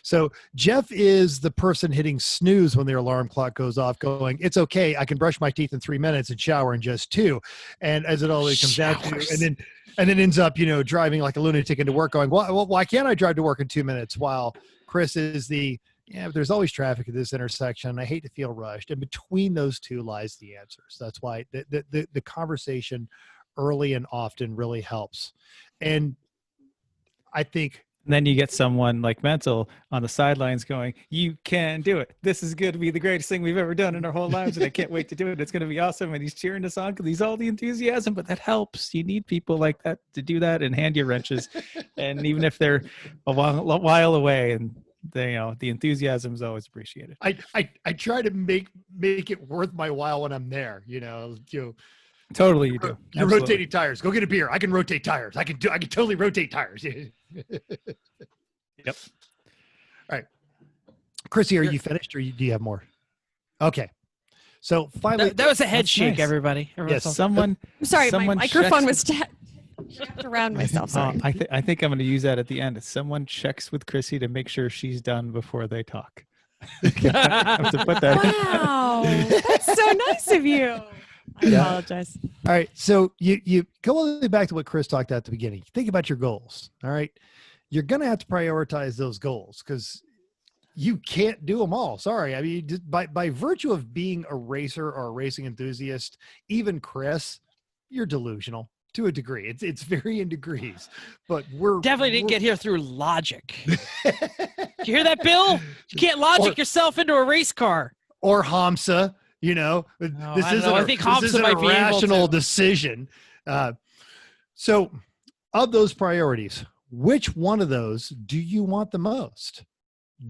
So Jeff is the person hitting snooze when their alarm clock goes off, going, "It's okay, I can brush my teeth in 3 minutes and shower in just 2." And as it always comes down to, and then ends up, driving like a lunatic into work, going, "Well, why can't I drive to work in 2 minutes?" While Chris is but there's always traffic at this intersection. I hate to feel rushed. And between those two lies the answers. That's why the conversation early and often really helps. And I think then you get someone like Mental on the sidelines going, "You can do it. This is going to be the greatest thing we've ever done in our whole lives. And I can't wait to do it. It's going to be awesome." And he's cheering us on because he's all the enthusiasm, but that helps. You need people like that to do that and hand you wrenches. And even if they're a while away, and the enthusiasm is always appreciated. I try to make it worth my while when I'm there, Totally, you do. You're rotating tires. Go get a beer. I can rotate tires. I can totally rotate tires. Yep. All right, Chrissy, are you finished, or do you have more? Okay. So finally, that was a head shake, nice. Everybody. Yes, someone. I'm sorry, my someone microphone checks- was wrapped around myself. Sorry. I think I'm going to use that at the end. Someone checks with Chrissy to make sure she's done before they talk. I have to put that in. Wow, that's so nice of you. I apologize. All right. So you go all the way back to what Chris talked about at the beginning. Think about your goals. All right. You're going to have to prioritize those goals because you can't do them all. Sorry. I mean, just by virtue of being a racer or a racing enthusiast, even Chris, you're delusional to a degree. It's very in degrees, but Definitely didn't get here through logic. Did you hear that, Bill? You can't logic yourself into a race car. Or Hamsa. This isn't a rational decision. So of those priorities, which one of those do you want the most?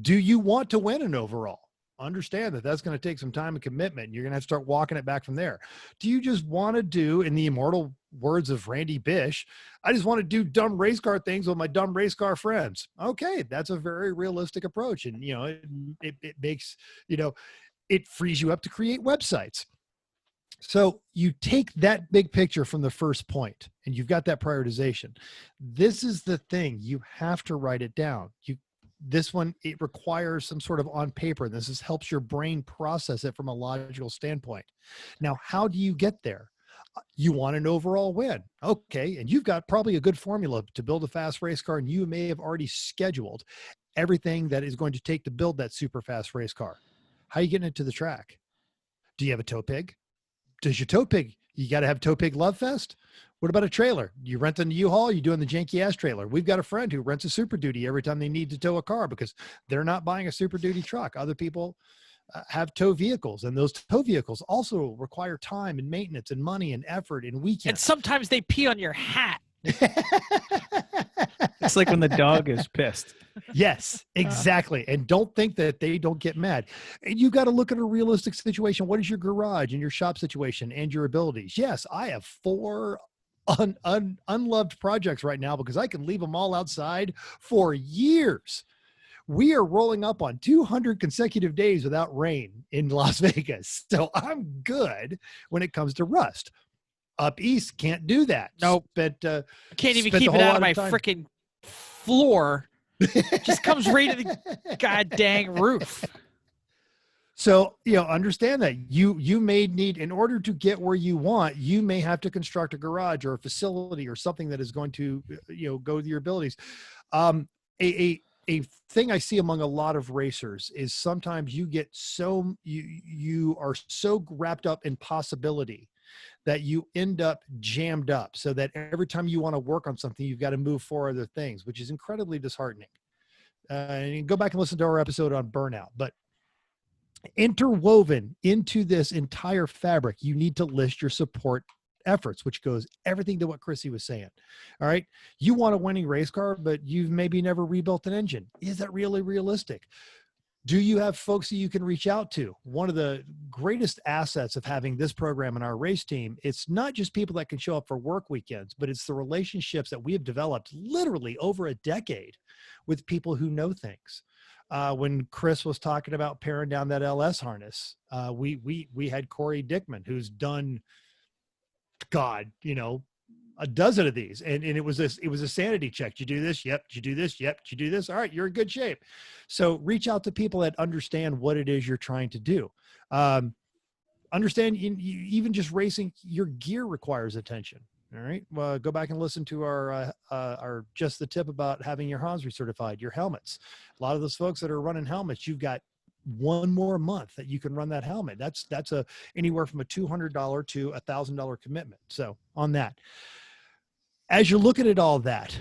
Do you want to win an overall? Understand that that's going to take some time and commitment. You're going to have to start walking it back from there. Do you just want to do, in the immortal words of Randy Bish, "I just want to do dumb race car things with my dumb race car friends"? Okay, that's a very realistic approach. And, it makes, it frees you up to create websites. So you take that big picture from the first point and you've got that prioritization. This is the thing. You have to write it down. This one, it requires some sort of on paper. This helps your brain process it from a logical standpoint. Now, how do you get there? You want an overall win. Okay. And you've got probably a good formula to build a fast race car, and you may have already scheduled everything that is going to take to build that super fast race car. How are you getting it to the track? Do you have a tow pig? Does your tow pig, you got to have tow pig love fest? What about a trailer? You renting the U-Haul? You doing the janky ass trailer? We've got a friend who rents a Super Duty every time they need to tow a car because they're not buying a Super Duty truck. Other people have tow vehicles, and those tow vehicles also require time and maintenance and money and effort and weekends. And sometimes they pee on your hat. It's like when the dog is pissed. Yes, exactly. And don't think that they don't get mad. And you got to look at a realistic situation. What is your garage and your shop situation and your abilities? Yes, I have 4 unloved projects right now because I can leave them all outside for years. We are rolling up on 200 consecutive days without rain in Las Vegas. So I'm good when it comes to rust. Up east, can't do that. Nope. But I can't even keep it out of my freaking floor. Just comes right to the god dang roof. So, understand that you may need, in order to get where you want, you may have to construct a garage or a facility or something that is going to, go with your abilities. A thing I see among a lot of racers is sometimes you get you are so wrapped up in possibility that you end up jammed up, so that every time you want to work on something, you've got to move for other things, which is incredibly disheartening. And you can go back and listen to our episode on burnout, but interwoven into this entire fabric, you need to list your support efforts, which goes everything to what Chrissy was saying. All right. You want a winning race car, but you've maybe never rebuilt an engine. Is that really realistic? Do you have folks that you can reach out to? One of the greatest assets of having this program in our race team, it's not just people that can show up for work weekends, but it's the relationships that we have developed literally over a decade with people who know things. When Chris was talking about paring down that LS harness, we had Corey Dickman, who's done, God, a dozen of these, and it was a sanity check. Did you do this? Yep. Did you do this? Yep. Did you do this? All right, you're in good shape. So reach out to people that understand what it is you're trying to do. Understand you even just racing, your gear requires attention. All right. Well, go back and listen to our just the tip about having your Hans recertified, your helmets. A lot of those folks that are running helmets, you've got one more month that you can run that helmet. That's anywhere from a $200 to $1,000 commitment. So on that, as you're looking at all that,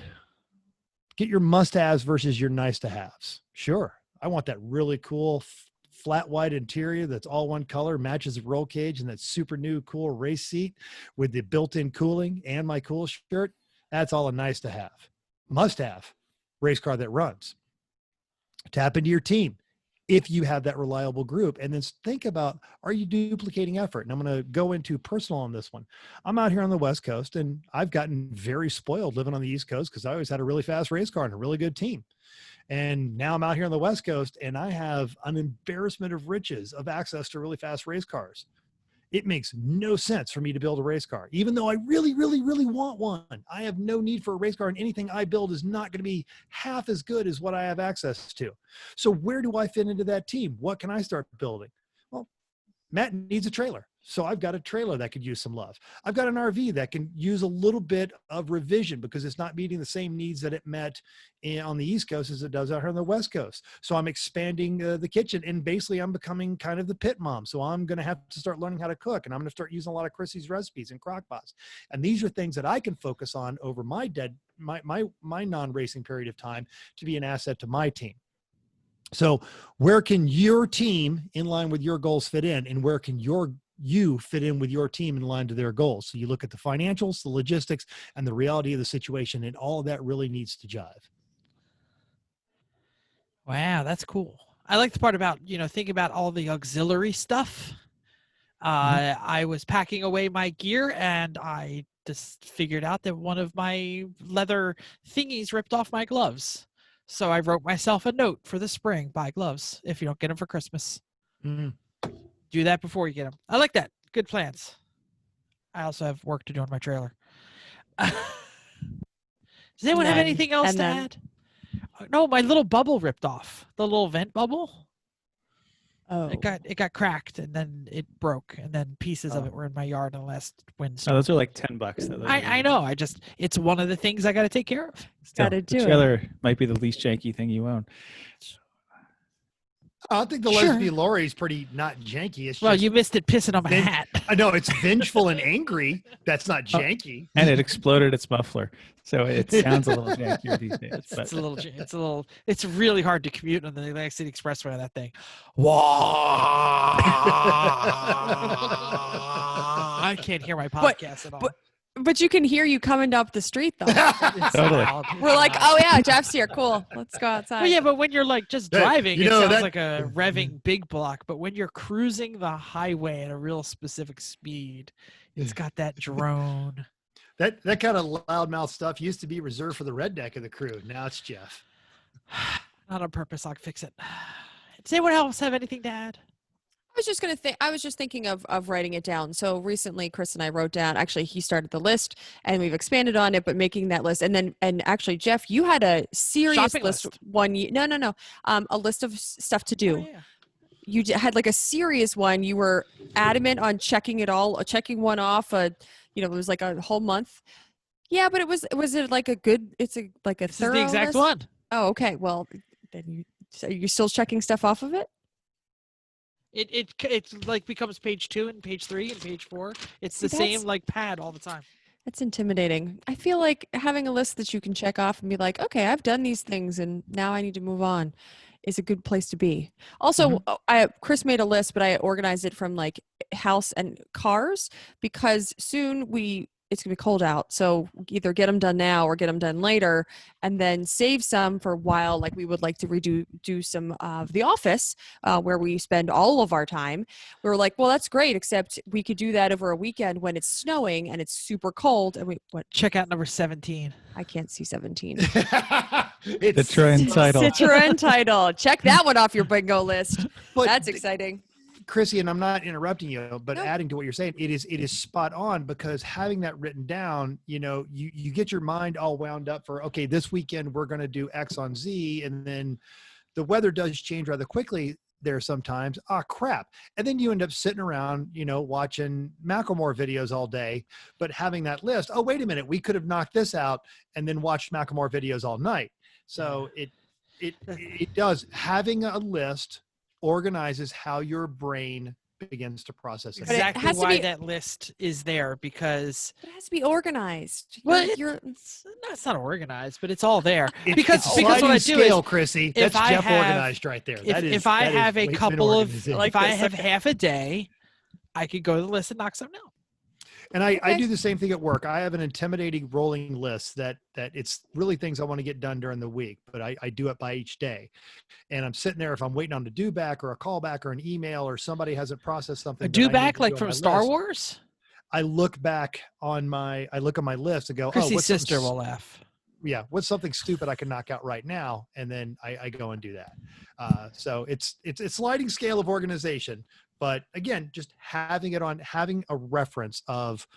get your must-haves versus your nice-to-haves. Sure, I want that really cool flat white interior that's all one color, matches the roll cage, and that super new cool race seat with the built-in cooling and my cool shirt. That's all a nice-to-have. Must-have, race car that runs. Tap into your team if you have that reliable group, and then think about, are you duplicating effort? And I'm going to go into personal on this one. I'm out here on the West Coast, and I've gotten very spoiled living on the East Coast because I always had a really fast race car and a really good team. And now I'm out here on the West Coast, and I have an embarrassment of riches of access to really fast race cars. It makes no sense for me to build a race car, even though I really, really, really want one. I have no need for a race car, and anything I build is not going to be half as good as what I have access to. So where do I fit into that team? What can I start building? Well, Matt needs a trailer. So I've got a trailer that could use some love. I've got an RV that can use a little bit of revision because it's not meeting the same needs that it met on the East Coast as it does out here on the West Coast. So I'm expanding the kitchen, and basically I'm becoming kind of the pit mom. So I'm going to have to start learning how to cook, and I'm going to start using a lot of Chrissy's recipes and crock pots. And these are things that I can focus on over my non-racing period of time to be an asset to my team. So where can your team in line with your goals fit in, and where can you fit in with your team in line to their goals? So you look at the financials, the logistics, and the reality of the situation, and all of that really needs to jive. Wow, that's cool. I like the part about, think about all the auxiliary stuff. I was packing away my gear, and I just figured out that one of my leather thingies ripped off my gloves. So I wrote myself a note for the spring: buy gloves if you don't get them for Christmas. Do that before you get them. I like that. Good plans. I also have work to do on my trailer. Does anyone have anything else to add? No, my little bubble ripped off. The little vent bubble. Oh. It got cracked, and then it broke, and then pieces of it were in my yard in the last windstorm. Oh, those are like $10. I know. It's one of the things I got to take care of. Gotta do the trailer might be the least janky thing you own. I think the Lesbian Lori is pretty not janky. It's well, you missed it pissing on my hat. I know it's vengeful and angry. That's not janky. And it exploded its muffler, so it sounds a little jankier these days. It's really hard to commute on the Atlantic City Expressway on that thing. Whoa! I can't hear my podcast at all. But you can hear you coming up the street, though. Totally. We're like, oh, yeah, Jeff's here. Cool. Let's go outside. Well, yeah, but when you're like just driving, it sounds that, like a revving big block. But when you're cruising the highway at a real specific speed, it's got that drone. That kind of loudmouth stuff used to be reserved for the redneck of the crew. Now it's Jeff. Not on purpose. I'll fix it. Does anyone else have anything to add? I was just thinking of writing it down. So recently, Chris and I wrote down, actually, he started the list and we've expanded on it, but making that list. And actually, Jeff, you had a serious Shopping list. A list of stuff to do. Oh, yeah. You had like a serious one. You were adamant on checking it all, checking one off. It was like a whole month. Yeah, but was it like a good, this This thorough is the exact list? one. Oh, okay. Well, then you're still checking stuff off of it? It like becomes page 2 and page 3 and page 4. It's the same like pad all the time. That's intimidating. I feel like having a list that you can check off and be like, okay, I've done these things and now I need to move on is a good place to be. Also, Chris made a list, but I organized it from like house and cars because soon it's going to be cold out. So either get them done now or get them done later and then save some for a while. Like we would like to do some of The Office where we spend all of our time. We were like, well, that's great, except we could do that over a weekend when it's snowing and it's super cold. And Check out number 17. I can't see 17. Citroen title. Citroen title. Check that one off your bingo list. That's exciting. Chrissy, and I'm not interrupting you, but No. adding to what you're saying, it is spot on, because having that written down, you get your mind all wound up for, okay, this weekend we're going to do X on Z, and then the weather does change rather quickly there sometimes. Crap. And then you end up sitting around, watching Macklemore videos all day, but having that list, oh, wait a minute, we could have knocked this out and then watched Macklemore videos all night. So it does. Having a list organizes how your brain begins to process it. But it Exactly has to why be- that list is there, because It has to be organized. well, You're- it's not organized, but it's all there. It's because it's what I sliding do scale, is, Chrissy. if That's I Jeff have- organized right there. if I have a Waitman couple of, organization. if I have half a day, I could go to the list and knock something out. And I Okay. do the same thing at work. I have an intimidating rolling list that it's really things I want to get done during the week, but I do it by each day. And I'm sitting there, if I'm waiting on a due back or a call back or an email, or somebody hasn't processed something. A that I do need back to like do on from my Star list, Wars. I look on my list and go, Chrissy's what's something sister will laugh. yeah, what's something stupid I can knock out right now? And then I go and do that. So it's sliding scale of organization, but again, just having a reference of,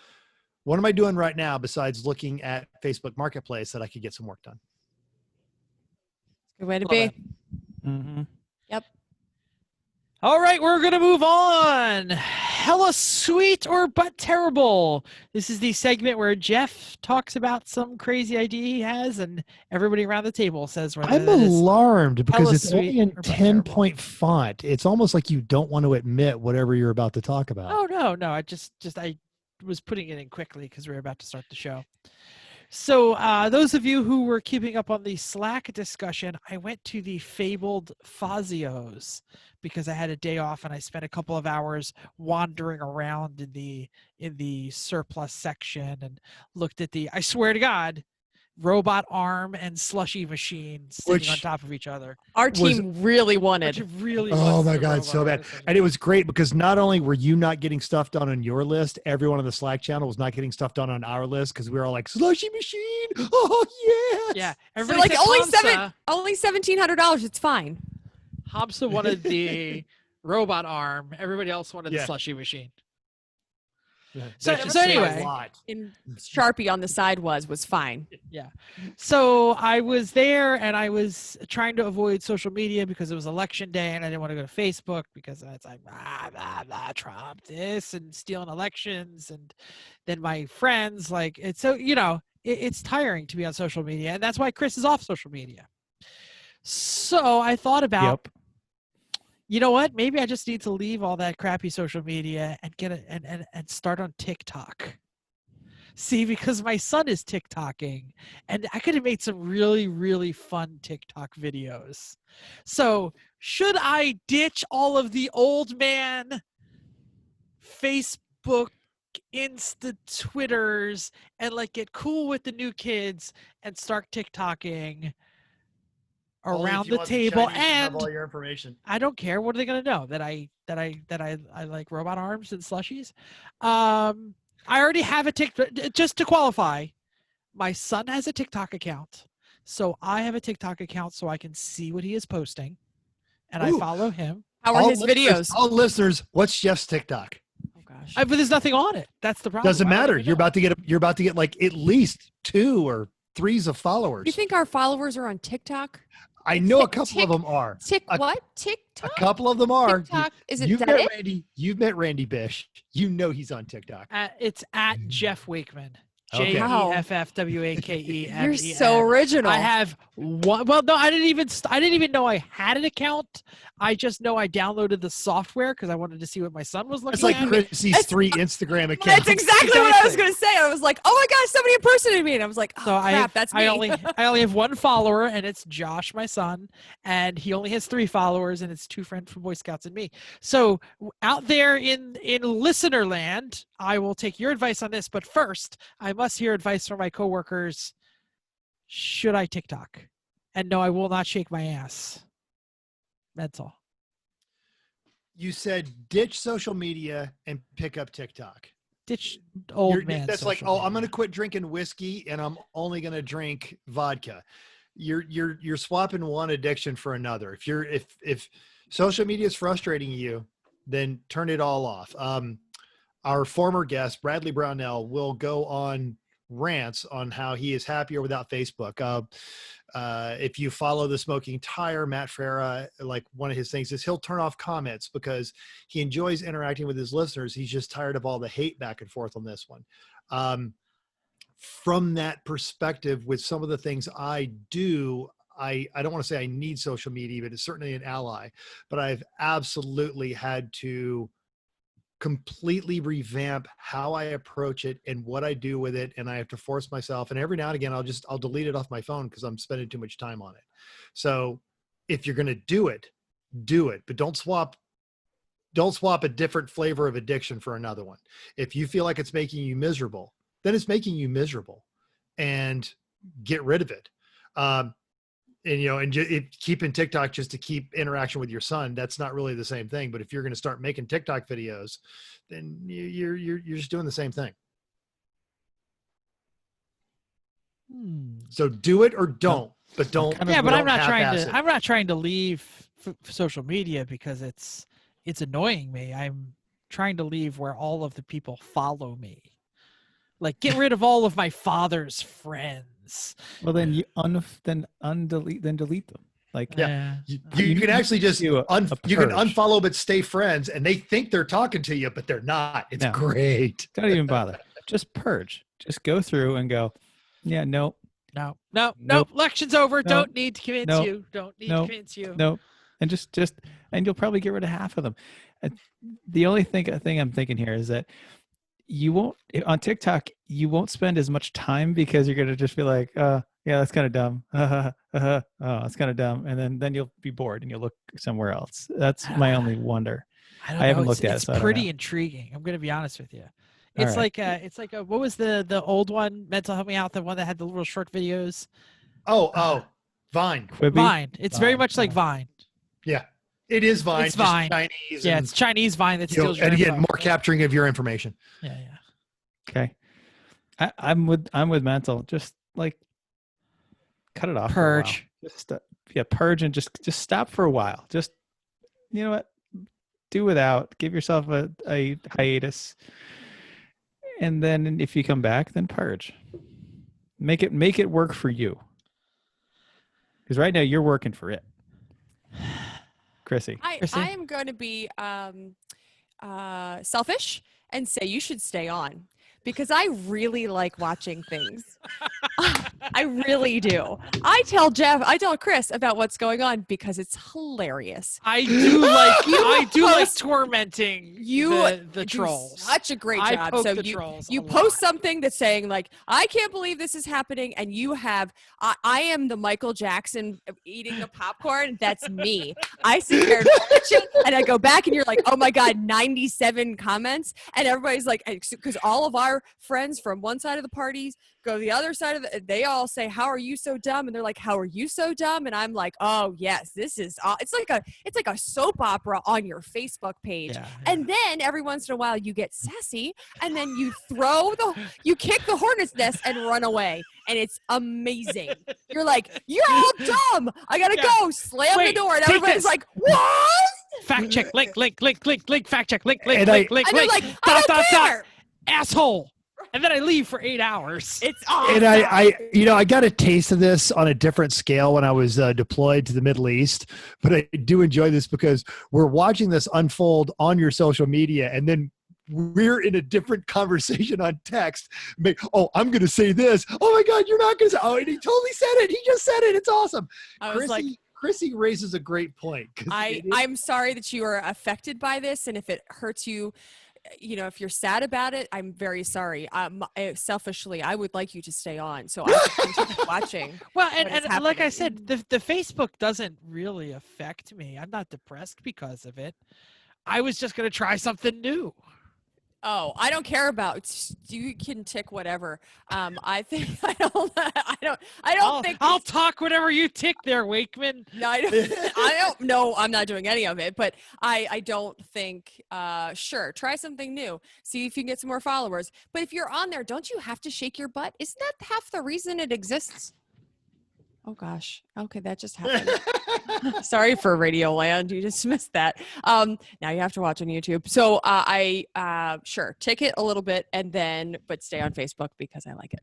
what am I doing right now besides looking at Facebook Marketplace that I could get some work done? Good way to Love be. it. Mm-hmm. Yep. All right, we're going to move on. Hella sweet or but terrible. This is the segment where Jeff talks about some crazy idea he has, and everybody around the table says whether I'm that is alarmed because hella it's only sweet in or but terrible. 10-point font. It's almost like you don't want to admit whatever you're about to talk about. Oh no! I just I was putting it in quickly because we were about to start the show. So those of you who were keeping up on the Slack discussion, I went to the fabled Fazios because I had a day off, and I spent a couple of hours wandering around in the surplus section and looked at I swear to God, robot arm and slushy machine sitting on Which top of each other. Our Was- team really Which wanted. really Oh was my the God, robot so arm bad. and slushy And it was great because not only were you not getting stuff done on your list, everyone on the Slack channel was not getting stuff done on our list because we were all like, slushy machine. Oh, yes. Yeah, So everybody like said only $1,700. It's fine. Hamza wanted the robot arm. Everybody else wanted the Yeah. slushy machine. That So- just so said a anyway. lot. And Sharpie on the side was fine. So I was there, and I was trying to avoid social media because it was election day, and I didn't want to go to Facebook because it's like Trump this and stealing elections, and then my friends like it's so it's tiring to be on social media, and that's why Chris is off social media. So I thought about. Yep. You know what? Maybe I just need to leave all that crappy social media and get and start on TikTok. See, because my son is TikToking, and I could have made some really, really fun TikTok videos. So, should I ditch all of the old man Facebook, Insta, Twitters, and like get cool with the new kids and start TikToking Only if around you the want table? Chinese to have And all your information. I don't care. What are they gonna know? That I like robot arms and slushies? I already have a TikTok. Just to qualify, my son has a TikTok account, so I have a TikTok account so I can see what he is posting, and I Ooh. follow him. How are All his listeners- videos? All listeners, what's Jeff's TikTok? Oh gosh. But there's nothing on it. That's the problem. Doesn't I don't matter. even You're know. about to get like at least 2 or 3 of followers. You think our followers are on TikTok? I know a Tick- couple of them are. A- What? A TikTok? couple of them are. TikTok? Is it You've that met it? Randy. You've met Randy Bish. You know he's on TikTok. It's at Jeff Wakeman. Okay. JEFFWAKE. You're so original. I have one. Well, no, I didn't even know I had an account. I just know I downloaded the software because I wanted to see what my son was looking It's like at. Chrissy's It's- 3 Instagram accounts. That's exactly what I was Exactly. going to say. I was like, oh my gosh, somebody impersonated me. And I was like, oh So crap, that's me. I only have one follower, and it's Josh, my son, and he only has 3 followers, and it's 2 friends from Boy Scouts and me. So out there in listener land, I will take your advice on this, but first I must hear advice from my coworkers. Should I TikTok? And no, I will not shake my ass. That's all. You said ditch social media and pick up TikTok. Ditch old You're- man. That's like, social oh, I'm media. going to quit drinking whiskey and I'm only going to drink vodka. You're swapping one addiction for another. If social media is frustrating you, then turn it all off. Our former guest, Bradley Brownell, will go on rants on how he is happier without Facebook. If you follow the Smoking Tire, Matt Farah, like one of his things is he'll turn off comments because he enjoys interacting with his listeners. He's just tired of all the hate back and forth on this one. From that perspective, with some of the things I do, I don't want to say I need social media, but it's certainly an ally. But I've absolutely had to completely revamp how I approach it and what I do with it. And I have to force myself. And every now and again, I'll delete it off my phone because I'm spending too much time on it. So if you're going to do it, but don't swap a different flavor of addiction for another one. If you feel like it's making you miserable, then it's making you miserable, and get rid of it. Keeping TikTok just to keep interaction with your son, that's not really the same thing. But if you're going to start making TikTok videos, then you're just doing the same thing. So do it or don't, but don't. Yeah, but I'm not trying to leave social media because it's annoying me. I'm trying to leave where all of the people follow me. Like, get rid of all of my father's friends. Well, then you delete them. Like, yeah, you can actually just you can unfollow but stay friends, and they think they're talking to you, but they're not. It's great. Don't even bother. Just purge. Just go through and go. Yeah, no. Election's over. Don't need to convince you. Don't need to convince you. No, and just and you'll probably get rid of half of them. The only thing I'm thinking here is that you won't on TikTok. You won't spend as much time because you're gonna just be like, yeah, that's kind of dumb. Oh, that's kind of dumb, and then you'll be bored and you'll look somewhere else. That's my only wonder. I haven't looked at it. It's pretty intriguing. I'm gonna be honest with you. It's like what was the old one? Mental Help Me Out, the one that had the little short videos. Vine. Quibi? Vine. It's very much like Vine. Yeah, it is Vine. It's Vine. Chinese. Yeah, it's Chinese Vine that steals your and info. again, more capturing of your information. Yeah. Okay. I'm with Mental. Just like cut it off. Purge. Just purge and just stop for a while. Just, you know what? Do without. Give yourself a hiatus. And then if you come back, then purge. Make it work for you. Because right now you're working for it. Chrissy. I am going to be selfish and say you should stay on because I really like watching things. I really do. I tell Chris about what's going on because it's hilarious. I do like tormenting the trolls. Such a great job. So you post something that's saying like, I can't believe this is happening, and you have I am the Michael Jackson eating the popcorn. That's me. I sit there and watch it, and I go back, and you're like, oh my god, 97 comments, and everybody's like, because all of our friends from one side of the parties go to the other side of they all say, how are you so dumb? And they're like, how are you so dumb? And I'm like, oh yes, this is it's like a soap opera on your Facebook page. Yeah. And then every once in a while you get sassy, and then you kick the hornet's nest and run away, and it's amazing. You're like, you're all dumb, I gotta go, slam the door, and everybody's like, what? Fact check, link, fact check, link, and link. They're like, I don't care. Asshole. And then I leave for 8 hours. It's awesome. And I got a taste of this on a different scale when I was deployed to the Middle East. But I do enjoy this because we're watching this unfold on your social media, and then we're in a different conversation on text. Oh, I'm going to say this. Oh my God, you're not going to say. Oh, and he totally said it. He just said it. It's awesome. Chrissy raises a great point. I'm sorry that you are affected by this, and if it hurts you. If you're sad about it, I'm very sorry. Selfishly, I would like you to stay on so I can continue watching. Well, and like I said, the Facebook doesn't really affect me. I'm not depressed because of it. I was just going to try something new. Oh, I don't care about. You can tick whatever. I think I don't think I'll talk whatever you tick there, Wakeman. No, I don't. No, I'm not doing any of it. But I don't think. Sure, try something new. See if you can get some more followers. But if you're on there, don't you have to shake your butt? Isn't that half the reason it exists? Oh gosh. Okay, that just happened. Sorry for Radio Land. You just missed that. Now you have to watch on YouTube. So sure, take it a little bit but stay on Facebook because I like it.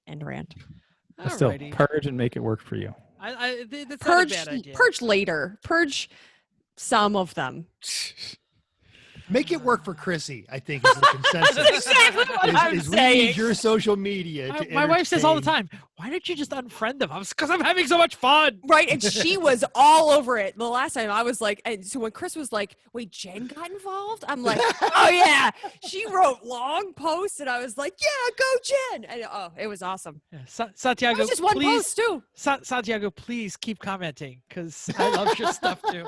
End rant. But still, Alrighty. purge and make it work for you. That's not a bad idea. Purge later. Purge some of them. Make it work for Chrissy, I think, is the consensus. That's exactly what I'm is we saying. need your social media to My wife says all the entertain. time, why don't you just unfriend them? Because I'm having so much fun. Right, and she was all over it. The last time I was like, and so when Chris was like, wait, Jen got involved? I'm like, oh yeah. She wrote long posts and I was like, yeah, go Jen. And it was awesome. Yeah, It Santiago, was just one please, post too. Santiago, please keep commenting because I love your stuff too.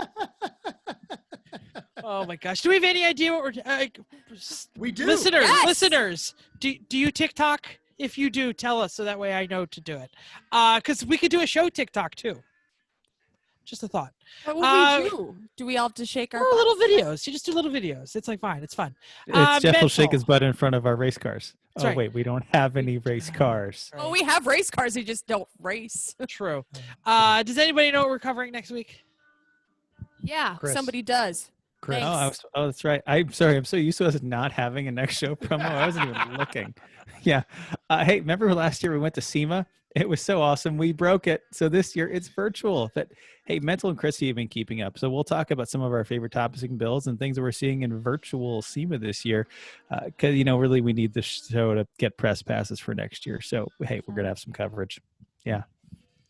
Oh my gosh. Do we have any idea what we're We do. Listeners, Yes! listeners, do you TikTok? If you do, tell us so that way I know to do it. Because we could do a show TikTok too. Just a thought. What would we do? Do we all have to shake our Or little butts? videos. You just do little videos. It's like fine. It's fun. It's Jeff will shake mental. his butt in front of our race cars. That's Oh right. wait, we don't have any race cars. Oh, we have race cars. We just don't race. True. Does anybody know what we're covering next week? Yeah, Chris. somebody does. Chris. Thanks. That's right. I'm sorry. I'm so used to us not having a next show promo. I wasn't even looking. Yeah. Hey, remember last year we went to SEMA? It was so awesome. We broke it. So this year it's virtual. But hey, Mental and Chrissy have been keeping up. So we'll talk about some of our favorite topics and builds and things that we're seeing in virtual SEMA this year. Because, really we need this show to get press passes for next year. So, hey, we're going to have some coverage. Yeah.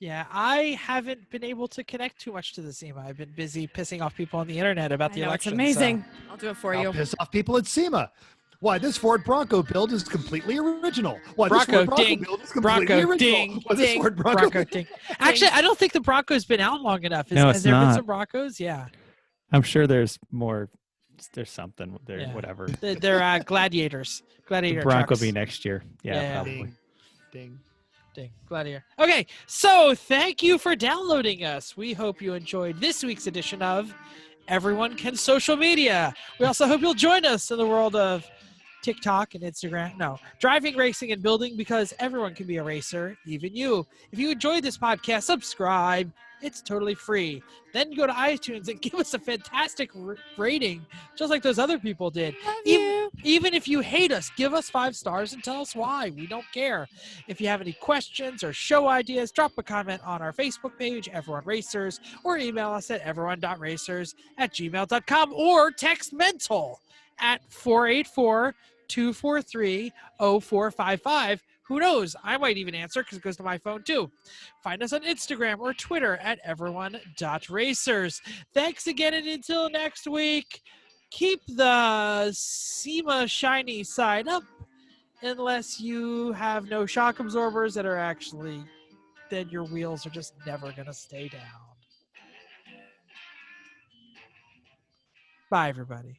Yeah, I haven't been able to connect too much to the SEMA. I've been busy pissing off people on the internet about the I know, election. it's amazing. I'll do it for I'll you. piss off people at SEMA. Why, this Ford Bronco build is completely original. Why, Bronco, this Ford Bronco ding. build is completely Bronco, original. ding, Why, this ding. Ford Bronco, Bronco ding. Actually, I don't think the Bronco's been out long enough. No, Has it's there been not. some Broncos? Yeah. I'm sure there's more. There's something there, Yeah. whatever. They're gladiators. Gladiator Bronco trucks. be next year. Yeah, Yeah. probably. Ding, ding. Ding. Gladiator. Okay, so thank you for downloading us. We hope you enjoyed this week's edition of Everyone Can Social Media. We also hope you'll join us in the world of TikTok and Instagram. No, driving, racing, and building, because everyone can be a racer, even you. If you enjoyed this podcast, subscribe. It's totally free. Then go to iTunes and give us a fantastic rating, just like those other people did. Love you. Even if you hate us, give us 5 stars and tell us why. We don't care. If you have any questions or show ideas, drop a comment on our Facebook page, Everyone Racers, or email us at everyone.racers@gmail.com, or text mental at 484-243-0455. Who knows? I might even answer because it goes to my phone too. Find us on Instagram or Twitter at everyone.racers. Thanks again, and until next week, keep the SEMA shiny side up, unless you have no shock absorbers that are actually, then your wheels are just never going to stay down. Bye, everybody.